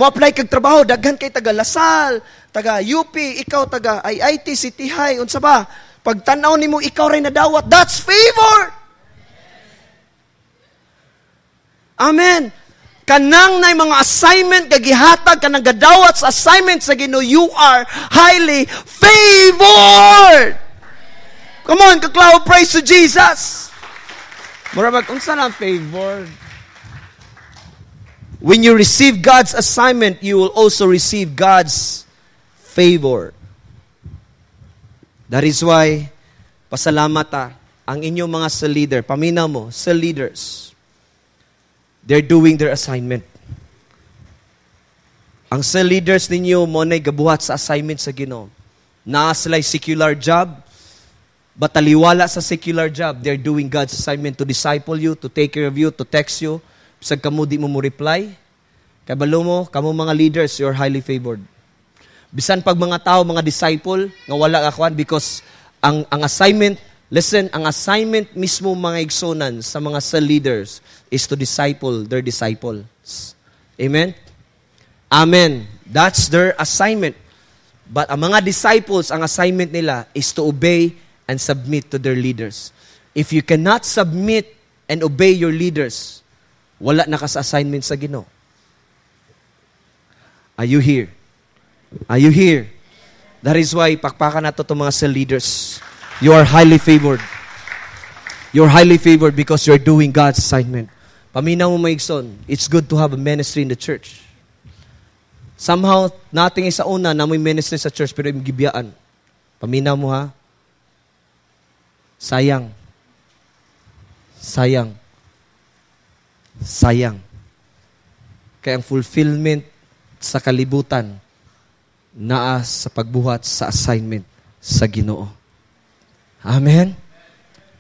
Mo apply kag trabaho, daghan kay taga Lasal, taga UP, ikaw taga IIT, City High, unsa ba? Pag tanaw nimo ikaw ray nadawat, that's favor. Amen. Kanang nay mga assignment kagihatag kanang gadawat sa assignment sa Ginoo, you are highly favored. Come on, kaklaw, praise to Jesus. Murabag unsa na favored? When you receive God's assignment, you will also receive God's favor. That is why pasalamat ang inyong mga cell leader, paminaw mo, cell leaders. They're doing their assignment. Ang cell leaders ninyo mo na'y gabuhat sa assignment sa Ginoo. Na sila'y secular job, bataliwala sa secular job, they're doing God's assignment to disciple you, to take care of you, to text you. Bisag kamo di mo reply. Kabalo mo, kamo mga leaders, you're highly favored. Bisan pag mga tao, mga disciple, nga wala kakuan, because ang assignment, listen, ang assignment mismo mga igsonan sa mga cell leaders is to disciple their disciples. Amen? Amen. That's their assignment. But ang mga disciples, ang assignment nila is to obey and submit to their leaders. If you cannot submit and obey your leaders, wala na ka sa assignment sa Ginoo. Are you here? Are you here? That is why pakpakan nato itong mga cell leaders. You are highly favored. You're highly favored because you're doing God's assignment. Paminaw mo maigsoon, it's good to have a ministry in the church. Somehow, nating isa una na may ministry sa church pero yung gibiyaan. Paminaw mo ha. Sayang. Sayang. Sayang. Kaya ang fulfillment sa kalibutan naa sa pagbuhat sa assignment sa Ginoo. Amen?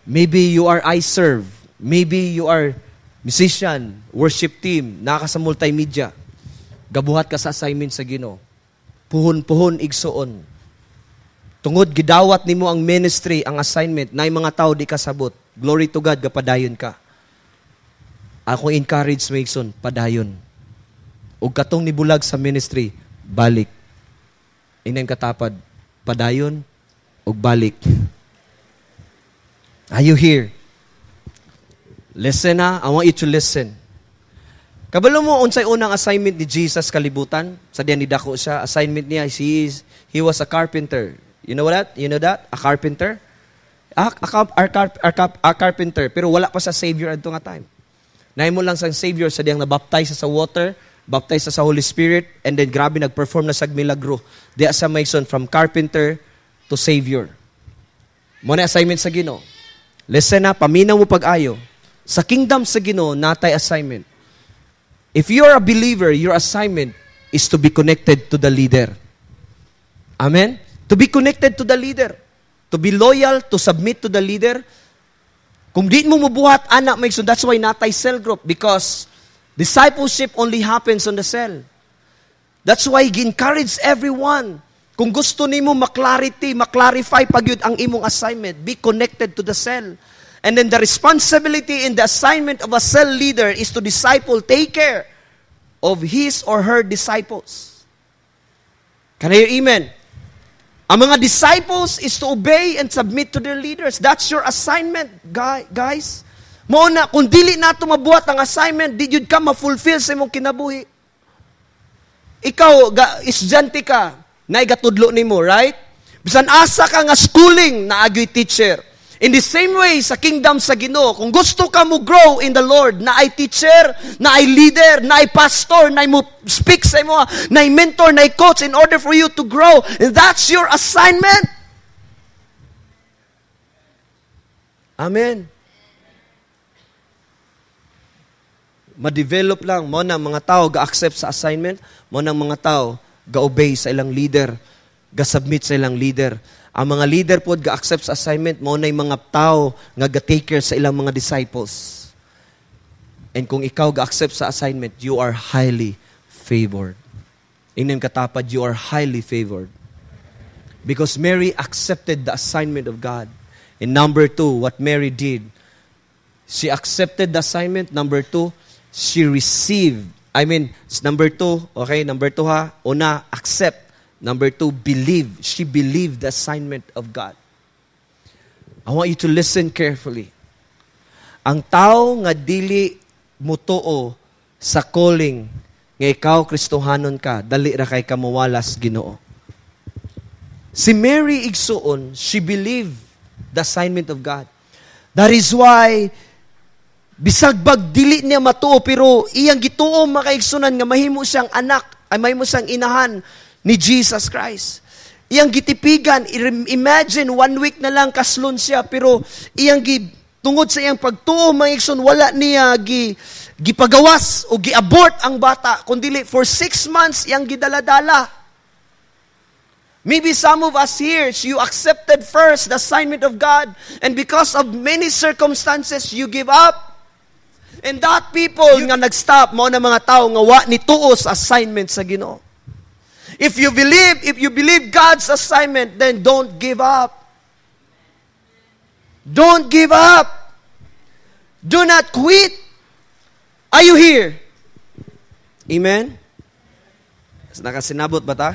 Maybe you are iServe. Maybe you are musician, worship team, naka sa multimedia. Gabuhat ka sa assignment sa Ginoo. Puhon-puhon igsoon. Tungod gidawat nimo ang ministry, ang assignment, na mga tao di kasabot. Glory to God, gapadayon ka. Ako encourage mo igsoon, padayon. Ug katong nibulag sa ministry, balik. Inang katapad, padayon ug balik. Are you here? Listen na, I want you to listen. Kabalo mo unsay unang assignment ni Jesus kalibutan? Sa diyan ni dako siya, assignment niya he was a carpenter. You know that? You know that? A carpenter? A carpenter, pero wala pa sa Savior adto nga time. Nahimo lang sang Savior sa diyang nabaptize sa water, baptize sa Holy Spirit, and then grabe nagperform na sag milagro. Diya sa Mason from carpenter to Savior. Mo na assignment sa Ginoo. Listen na, paminaw mo pag-ayo. Sa kingdom sa Ginoo natay assignment. If you are a believer, your assignment is to be connected to the leader. Amen? To be connected to the leader. To be loyal, to submit to the leader. Kung di mo mabuhat, anak, Mason, that's why natay cell group. Because discipleship only happens on the cell. That's why gi-encourage everyone. Kung gusto nimo maklarify pagyud ang imong assignment, be connected to the cell. And then the responsibility in the assignment of a cell leader is to disciple, take care of his or her disciples. Can I hear amen? Ang mga disciples is to obey and submit to their leaders. That's your assignment, guys. Muna, kung dili nato mabuhat ang assignment, di jud ka ma-fulfill sa imong kinabuhi. Ikaw, estudyante ka, naigatudlo nimo, right? Bisan asa ka nga schooling na agyoy teacher. In the same way, sa kingdom sa Ginoo, kung gusto ka mo grow in the Lord, na ay teacher, na ay leader, na ay pastor, na ay mo speak sa imo, na ay mentor, na ay coach, in order for you to grow, and that's your assignment. Amen. Ma-develop lang mo na mga tao ga-accept sa assignment, mo na mga tao ga-obey sa ilang leader, ga-submit sa ilang leader. Ang mga leader po ga-accept sa assignment, mo na yung mga tao nga ga-take care sa ilang mga disciples. And kung ikaw ga-accept sa assignment, you are highly favored. Inyong katapad, you are highly favored. Because Mary accepted the assignment of God. And number 2, what Mary did, she accepted the assignment. Number 2, she received. Number 2, okay, number 2 ha, una, accept. Number 2, believe. She believed the assignment of God. I want you to listen carefully. Ang tao nga dili mutuo sa calling nga ikaw Kristohanon ka, dali ra kay kamuwalas Ginoo. Si Mary igsuon, she believed the assignment of God. That is why bisag bag dili niya matuo pero iyang gituo makaigsunan nga mahimo siyang anak, ay mahimo siyang inahan ni Jesus Christ. Iyang gitipigan, imagine 1 week na lang kaslon siya, pero iyang tungod sa iyang pagtuo, maigson, wala niya gipagawas o giabort ang bata, kundi for 6 months iyang gidaladala. Maybe some of us here, you accepted first the assignment of God, and because of many circumstances, you give up. And that people nga nag-stop, mo na mga tao nga wa ni tuo sa assignment sa Ginoo. If you believe God's assignment, then don't give up. Don't give up. Do not quit. Are you here? Amen? Nakasinabot ba ta?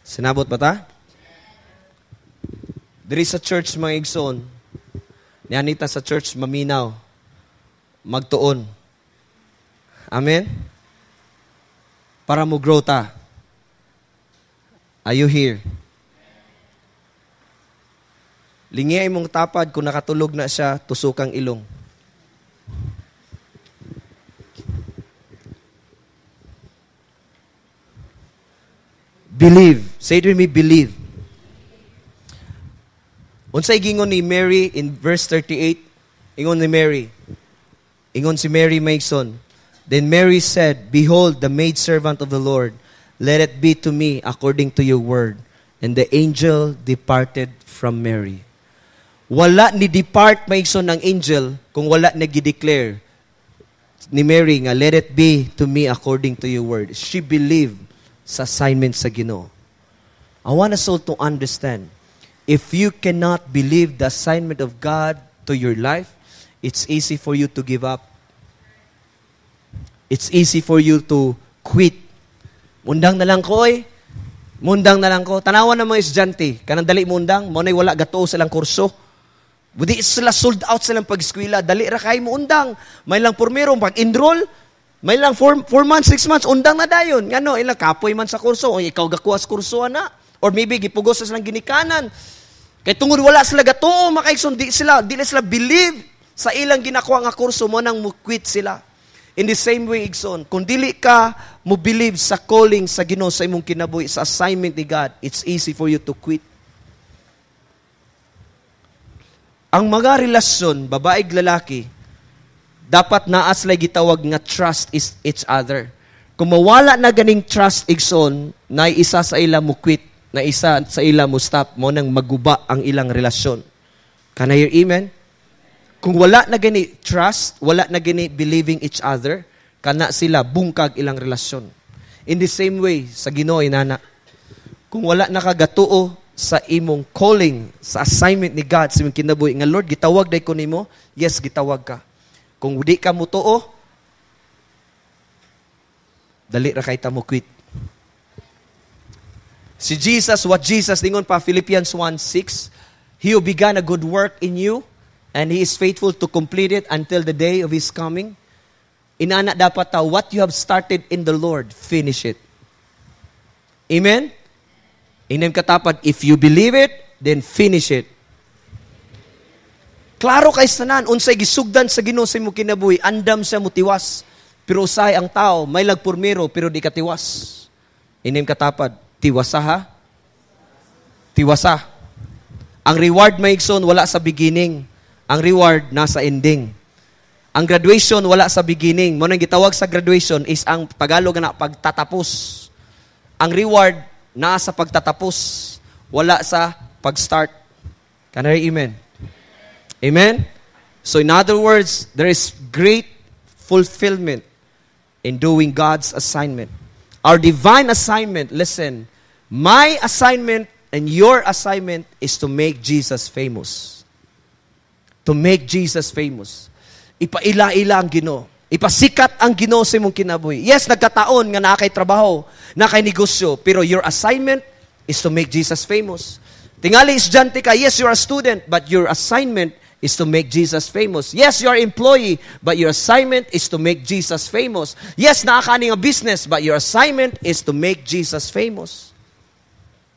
Sinabot ba ta? Diri sa church mga igsoon, nianita sa church maminaw, magtuon. Amen? Para mo grow ta. Are you here? Lingi ay mong tapad kung nakatulog na siya, tusukang ilong. Believe. Say it with me, believe. Unsay gingon ni Mary in verse 38, ingon ni Mary. Ingon si Mary Mason. Then Mary said, Behold, the maidservant of the Lord, let it be to me according to your word. And the angel departed from Mary. Wala ni depart Mason ng angel kung wala nag-declare ni Mary nga, let it be to me according to your word. She believed sa assignment sa Ginoo. I want us all to understand, if you cannot believe the assignment of God to your life, it's easy for you to give up. It's easy for you to quit. Mundang na lang ko Mundang na lang ko. Tanawan na mga estudyante, kanang dali mundang, mo na wala gato silang kurso. Budi sila sold out silang pag-eskwela, dali ra kay mo undang. May lang pormero pag-enroll, may lang 4 months, 6 months, undang na dayon. Ngano, ilang kapoy man sa kurso, o ikaw gakuha sa kurso na. Or maybe gipugos sa silang ginikanan. Kay tungod wala sila gato, makaigson, di sila believe sa ilang ginakuha nga kurso mo nang mo quit sila. In the same way, Igsoon, kung dili ka mo believe sa calling sa Ginoo sa imong kinabuhi, sa assignment ni God, it's easy for you to quit. Ang mga relasyon, babaeng lalaki, dapat naas lay gitawag nga trust is each other. Kung mawala na ganing trust, Igsoon, na isa sa ila mo quit, na isa sa ila mo stop, mo nang maguba ang ilang relasyon. Can I hear amen? Kung wala na gani trust, wala na gani believing each other, kana sila bungkag ilang relasyon. In the same way, sa Ginoo inana, kung wala na kagatuo sa imong calling, sa assignment ni God, sa imong kinabuhi, nga Lord, gitawag day ko nimo, yes, gitawag ka. Kung di ka mo tuo, dali ra kay ta mo quit. Si Jesus, what Jesus, ningon pa, Philippians 1:6, He who began a good work in you, and He is faithful to complete it until the day of His coming. Inana dapat ta, what you have started in the Lord, finish it. Amen? Inem katapat, if you believe it, then finish it. Klaro kay sanan, unsay gisugdan sa Ginoo sa imong kinabuhi, andam siya mutiwas. Pero usay ang tao, may lagpurmero, pero di katiwas. Inem katapat, tiwasa ha? Tiwasa. Ang reward maigsoon, wala sa beginning. Ang reward nasa ending. Ang graduation wala sa beginning. Mo nang gitawag sa graduation is ang Tagalog na pagtatapos. Ang reward nasa pagtatapos, wala sa pag-start. Can I hear amen? Amen? So in other words, there is great fulfillment in doing God's assignment. Our divine assignment, listen, my assignment and your assignment is to make Jesus famous. To make Jesus famous. Ipaila-ila ang Ginoo. Ipasikat ang Ginoo sa imong kinabuhi. Yes, nagkataon nga nakay trabaho, nakay negosyo, pero your assignment is to make Jesus famous. Tingali estudyante ka, yes, you are a student, but your assignment is to make Jesus famous. Yes, you are employee, but your assignment is to make Jesus famous. Yes, nakakani nga business, but your assignment is to make Jesus famous.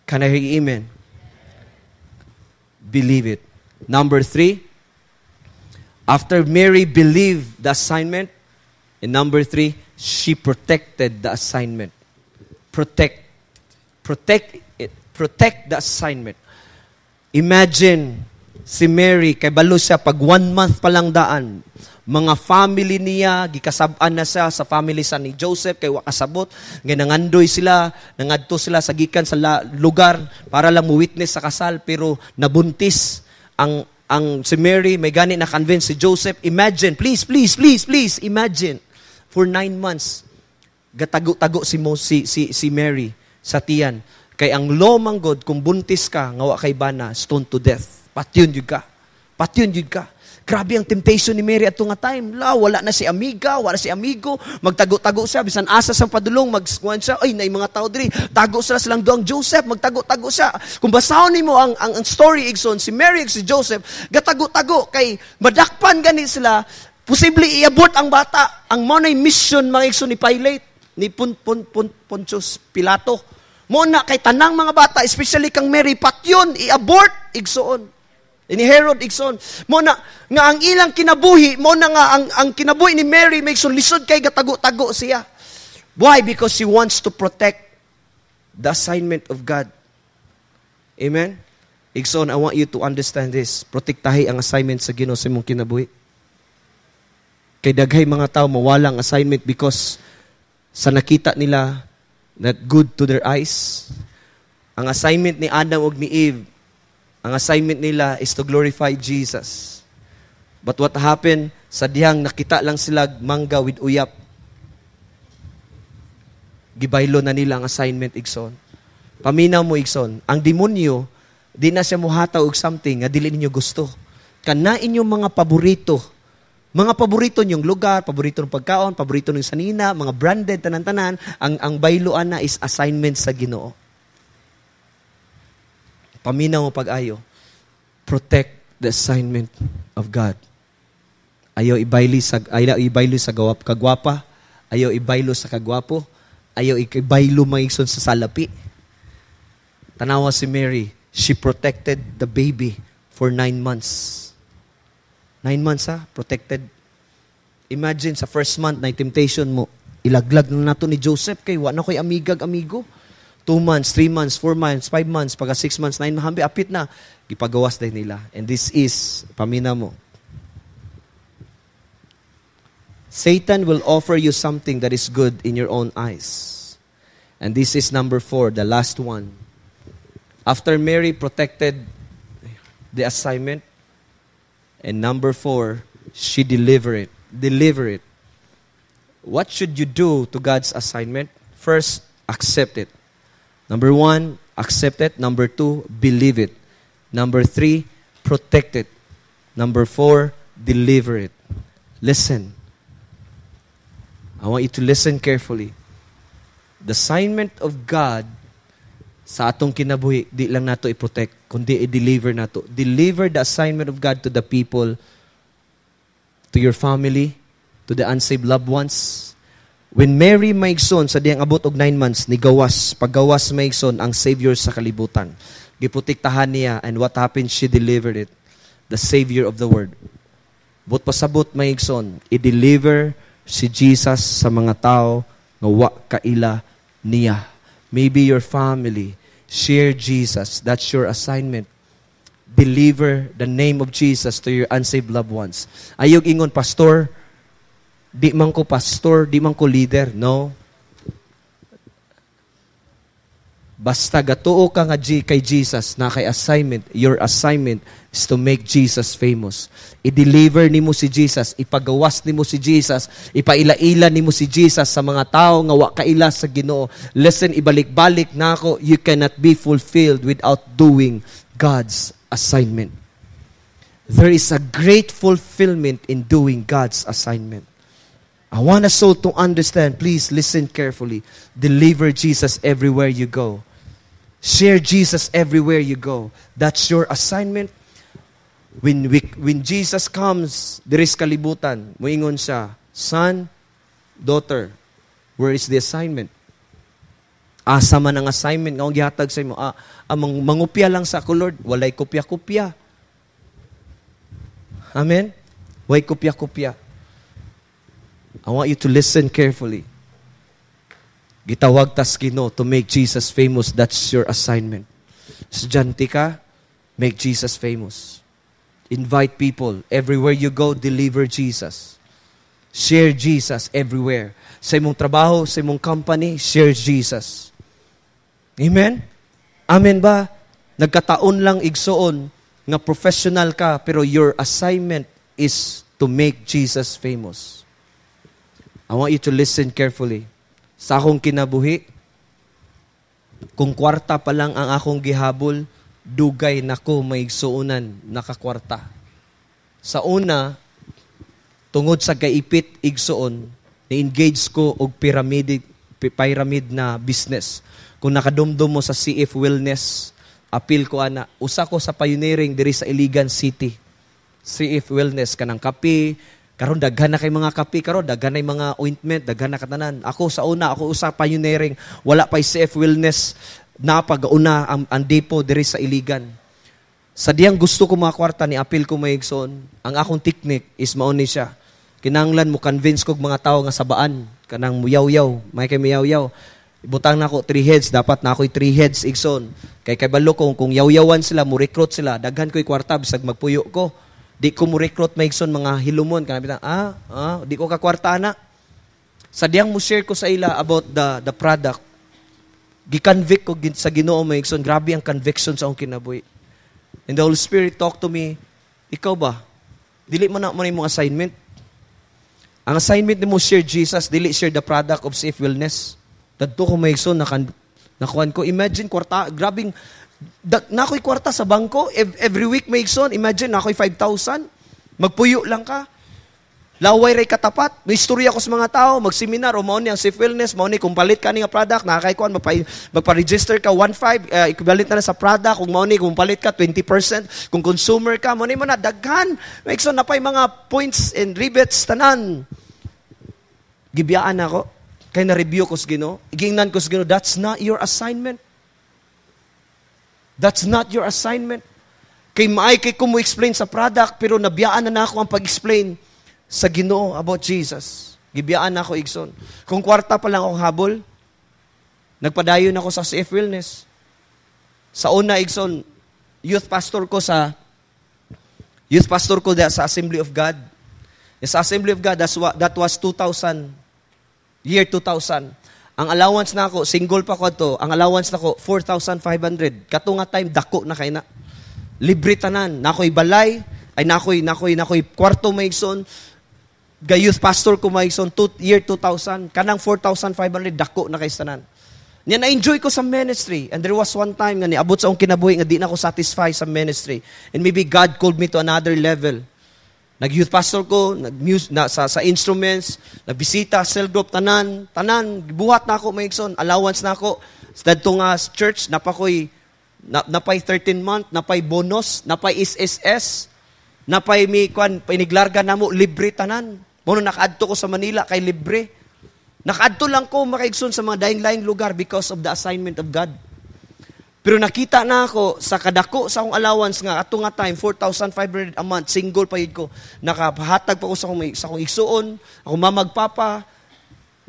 Can I hear amen? Believe it. Number 3, after Mary believed the assignment, and number 3, she protected the assignment. Protect the assignment. Imagine, si Mary, kay balo siya, pag 1 month pa lang daan, mga family niya, gikasabaan na siya sa family sa ni Joseph, kay wakasabot, nangandoy sila, nangadto sila sa gikan sa lugar, para lang mu-witness sa kasal, pero nabuntis ang si Mary, may gani na convince si Joseph. Imagine, please, imagine, for 9 months, gatago-tago si Mary sa tiyan. Kay ang law manggod, kung buntis ka, ngawa kay bana, stone to death. Patyon yun ka. Grabe ang temptation ni Mary at nga time. Wala na si amiga, wala si amigo. Magtago-tago siya. Bisan asa sa padulong, magkuhan siya. Ay, na mga tao diri. Tago sila silang doang Joseph. Magtago-tago siya. Kung basahon ni mo ang story, Igsoon, si Mary at si Joseph, gatago-tago. Kay madakpan gani sila, posible i-abort ang bata. Ang monay mission, mga Igsoon, ni Pilate, ni Pontius Pilato. Mo na kay tanang mga bata, especially kang Mary, patyon, i-abort, Igsoon. Ni Herod igsoon, mo na nga ang ilang kinabuhi, mo na nga ang kinabuhi ni Mary may igsoon lisod kay gatago-tago siya. Why? Because she wants to protect the assignment of God. Amen? Igsoon, I want you to understand this. Protektahi ang assignment sa Ginoo sa imong kinabuhi. Kay daghay mga tao mawala ang assignment because sa nakita nila not good to their eyes. Ang assignment ni Adam ug ni Eve, ang assignment nila is to glorify Jesus. But what happened? Sa dihang nakita lang sila mangga with uyap. Gibaylo na nila ang assignment, igsoon. Paminaw mo, igsoon. Ang demonyo, di na siya muhataw og something nga dili ninyo gusto. Kana inyong mga paborito. Mga paborito niyong lugar, paborito ng pagkaon, paborito ng sanina, mga branded, tanan-tanan, ang bayloan na is assignment sa Ginoo. Paminaw mo pag-ayo. Protect the assignment of God. Ayaw ibaylo sa kagwapa, ayaw ibaylo sa kagwapo, ayaw ibaylo maigsoon sa salapi. Tanawa si Mary, she protected the baby for 9 months. 9 months protected. Imagine sa first month na temptation mo, ilaglag na nato ni Joseph kay wa na koy amigo. 2 months, 3 months, 4 months, 5 months, pagka 6 months, 9 months, apit na. Gipagawas din nila. And this is, pamina mo, Satan will offer you something that is good in your own eyes. And this is number 4, the last one. After Mary protected the assignment, and number 4, she delivered it. What should you do to God's assignment? First, accept it. Number 1, accept it. Number 2, believe it. Number 3, protect it. Number 4, deliver it. Listen. I want you to listen carefully. The assignment of God sa atong kinabuhi, di lang nato i-protect, kundi i-deliver nato. Deliver the assignment of God to the people, to your family, to the unsaved loved ones. When Mary maigsoon sa diyang abot og 9 months, paggawas maigsoon ang Savior sa kalibutan. Giputiktahan niya, and what happened? She delivered it. The Savior of the world. But pasabot maigsoon, i-deliver si Jesus sa mga tao nga wa kaila niya. Maybe your family, share Jesus. That's your assignment. Deliver the name of Jesus to your unsaved loved ones. Ayog ingon, pastor, di man ko pastor, di man ko leader. No. Basta gatuo ka nga kay Jesus na kay assignment, your assignment is to make Jesus famous. I-deliver nimo si Jesus, ipagawas nimo si Jesus, ipaila-ila nimo si Jesus sa mga tao nga wa kaila sa Ginoo. Listen, ibalik-balik nako, you cannot be fulfilled without doing God's assignment. There is a great fulfillment in doing God's assignment. I want us all to understand, please listen carefully. Deliver Jesus everywhere you go. Share Jesus everywhere you go. That's your assignment. When Jesus comes, there is kalibutan. Moingon siya, son, daughter, where is the assignment? Asa man ang assignment nga gihatag sa imo? Mangupya lang sa ako, Lord. Walay kopya-kopya. Amen? Way kopya-kopya. I want you to listen carefully. Gitawag tas Ginoo to make Jesus famous. That's your assignment. Estudyante ka, make Jesus famous. Invite people. Everywhere you go, deliver Jesus. Share Jesus everywhere. Sa imong trabaho, sa imong company, share Jesus. Amen? Amen ba? Nagkataon lang igsoon nga professional ka, pero your assignment is to make Jesus famous. I want you to listen carefully. Sa akong kinabuhi, kung kwarta pa lang ang akong gihabol, dugay nako maigsuunan nakakwarta. Sa una, tungod sa kaipit igsuon, ni-engage ko og pyramid na business. Kung nakadumdum mo sa CF Wellness, appeal ko ana, usa ko sa pioneering diri sa Iligan City. CF Wellness kanang kape, karon daghan na kay mga kape, karon daghan na mga ointment, daghan na katanan. Ako sa una, ako usa pioneering, wala pa CF Wellness na pag-una ang depo diri sa Iligan. Sa diyang gusto ko mga kwarta ni apil ko maigsoon, ang akong technique is mauni siya. Kinahanglan mo convince kog mga tao nga sabaan, kanang muyaw-yaw, may kay muyaw-yaw. Ibutang na ako 3 heads, dapat na ako'y 3 heads igsoon. Kay balo ko, kung yaw-yawan sila, mo recruit sila, daghan ko'y kwarta, bisag magpuyo ko. Di ko mo recruit maigsoon mga hilumon, kanang di ko kakwarta na. Sa diyang mo share ko sa ila about the product, gi-convict ko sa Ginoo maigsoon, grabe ang conviction sa akong kinabuhi. And the Holy Spirit talk to me, ikaw ba? Dili mo na mo yung assignment. Ang assignment ni mo share Jesus, dili share the product of safe wellness. Dadto ko maigsoon, nakuhan ko. Imagine, kwarta, grabing, nako'y kwarta sa bangko, every week maigsoon, imagine, nako'y 5,000. Magpuyo lang ka. Laway ray katapat. May istorya ko sa mga tao, mag-seminar, o mauni ang safe wellness, mauni kung palit ka nga product, nakakaikuan, magpa-register ka 1.5, equivalent na sa product, kung mauni, kung palit ka 20%, kung consumer ka, mauni mo na, daghan. Maigsoon na pa'y mga points and rebates, tanan. Gibiyaan ako. Kaya na-review ko sa Ginoo. Igingnan ko sa Ginoo, that's not your assignment. That's not your assignment. Kay ko mo explain sa product, pero nabiyaan na ako ang pag-explain sa Ginoo about Jesus. Gibiyaan na ako, igsoon. Kung kwarta pa lang akong habol, nagpadayon ako sa safe wellness. Sa una, igsoon, youth pastor ko sa Assembly of God. Sa Assembly of God, that was 2000. Year 2000. Ang allowance na ako, single pa ko to, ang allowance na ko, 4,500. Kato nga time, dako na kay na. Libre tanan. Nako'y balay, ay nako'y kwarto maigsoon. Youth pastor ko maigsoon, year 2000. Kanang 4,500, dako na kay tanan. Niya na-enjoy ko sa ministry. And there was one time nga niabot sa akong kinabuhi nga di na ako satisfied sa ministry. And maybe God called me to another level. Nag-youth pastor ko, sa instruments, nagbisita, cell group, tanan, buhat na ako, maigsoon, allowance na ako. Sa dadto nga church, napay 13 month, napay bonus, napay SSS, napay piniglarga na mo, libre tanan. Mono nakaadto ko sa Manila, kay libre. Nakaadto lang ko, makaigsoon sa mga daing-laing lugar because of the assignment of God. Pero nakita na ako sa kadako sa akong allowance nga ato nga time 4,500 a month, single pa yun ko. Nakapahatag pa ko sa akong igsuon, ako mamagpapa,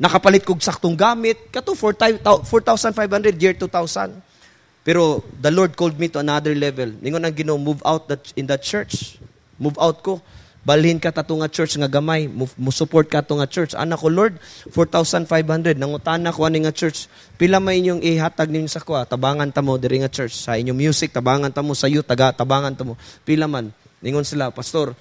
nakapalit kog saktong gamit, kato 4,500 year 2000. Pero the Lord called me to another level. Ningon ang Ginoo, move out in that church. Move out ko. Balhin ka tato nga church nga gamay, mo support ka to nga church. Anak ko, Lord, 4,500 nangutana ko ani nga church. Pila may inyong ihatag ninyo sa kuha? Tabangan ta mo diri nga church. Sa inyong music, tabangan ta mo sa youth, tabangan ta mo. Pila man. Ningon sila, pastor,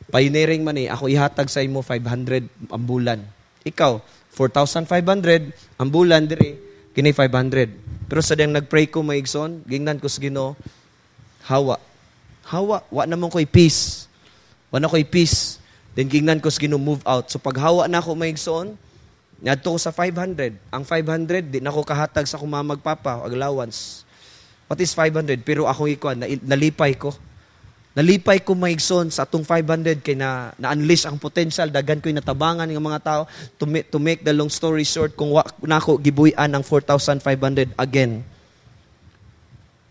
pioneering man ako ihatag sa imo 500 ang bulan. Ikaw, 4,500 ang bulan diri, kini 500. Pero sa diyang nagpray ko maigsoon, gingnan ko sa Ginoo, hawa, wa namang ko'y peace. Wala ko'y peace. Then gingnan ko sa Ginoo move out. So paghawa na ako maigsoon, niadto ko sa 500. Ang 500, di na ako kahatag sa kumamagpapa, allowance. What is 500? Pero akong ikuan, nalipay ko. Nalipay ko maigsoon sa atong 500 kay na-unleash ang potential. Dagan ko'y natabangan ng mga tao. To make the long story short, kung na ako gibuyan ang 4,500 again,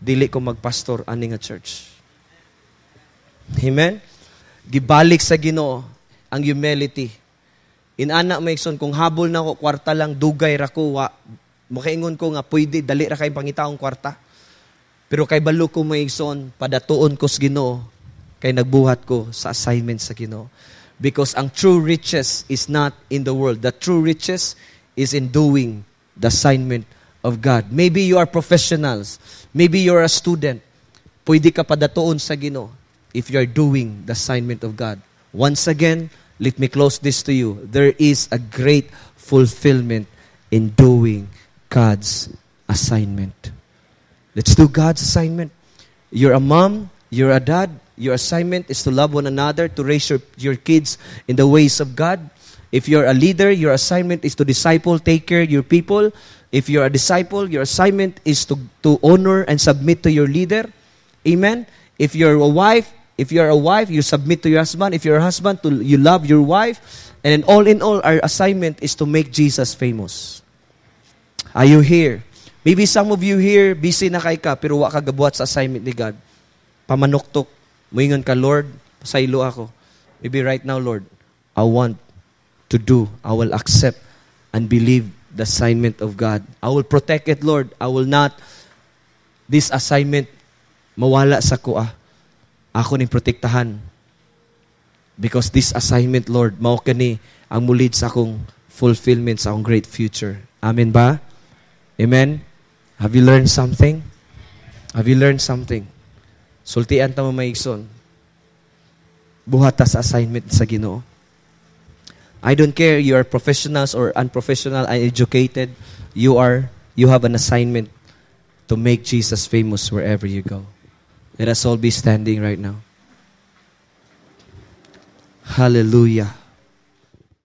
dili ko magpastor ani nga church. Amen? Gibalik sa Ginoo ang humility. Inana maigsoon, kung habol na ko, kwarta lang, dugay ra ko, makaingon ko nga, pwede, dali ra kay pangitaong kwarta. Pero kay balo ko maigsoon, padatuon ko sa Ginoo, kay nagbuhat ko sa assignment sa Ginoo. Because ang true riches is not in the world. The true riches is in doing the assignment of God. Maybe you are professionals. Maybe you are a student. Pwede ka padatuon sa Ginoo if you are doing the assignment of God. Once again, let me close this to you. There is a great fulfillment in doing God's assignment. Let's do God's assignment. You're a mom, you're a dad, your assignment is to love one another, to raise your kids in the ways of God. If you're a leader, your assignment is to disciple, take care of your people. If you're a disciple, your assignment is to honor and submit to your leader. Amen? If you're a wife, you submit to your husband. If you're a husband, you love your wife. And in all, our assignment is to make Jesus famous. Are you here? Maybe some of you here, busy na kay ka, pero wa ka gabuhat sa assignment ni God. pamanuktok. Moingon ka, Lord, pasaylo ako. Maybe right now, Lord, I want to do, I will accept and believe the assignment of God. I will protect it, Lord. I will not, this assignment, mawala sa kuha. Ako ning protektahan. Because this assignment, Lord, mao kani ang mulid sa akong fulfillment sa akong great future. Amen ba? Amen? Have you learned something? Have you learned something? Sultian ta mo maigsoon. Buhata sa assignment sa Ginoo. I don't care you are professionals or unprofessional, uneducated. You have an assignment to make Jesus famous wherever you go. Let us all be standing right now. Hallelujah.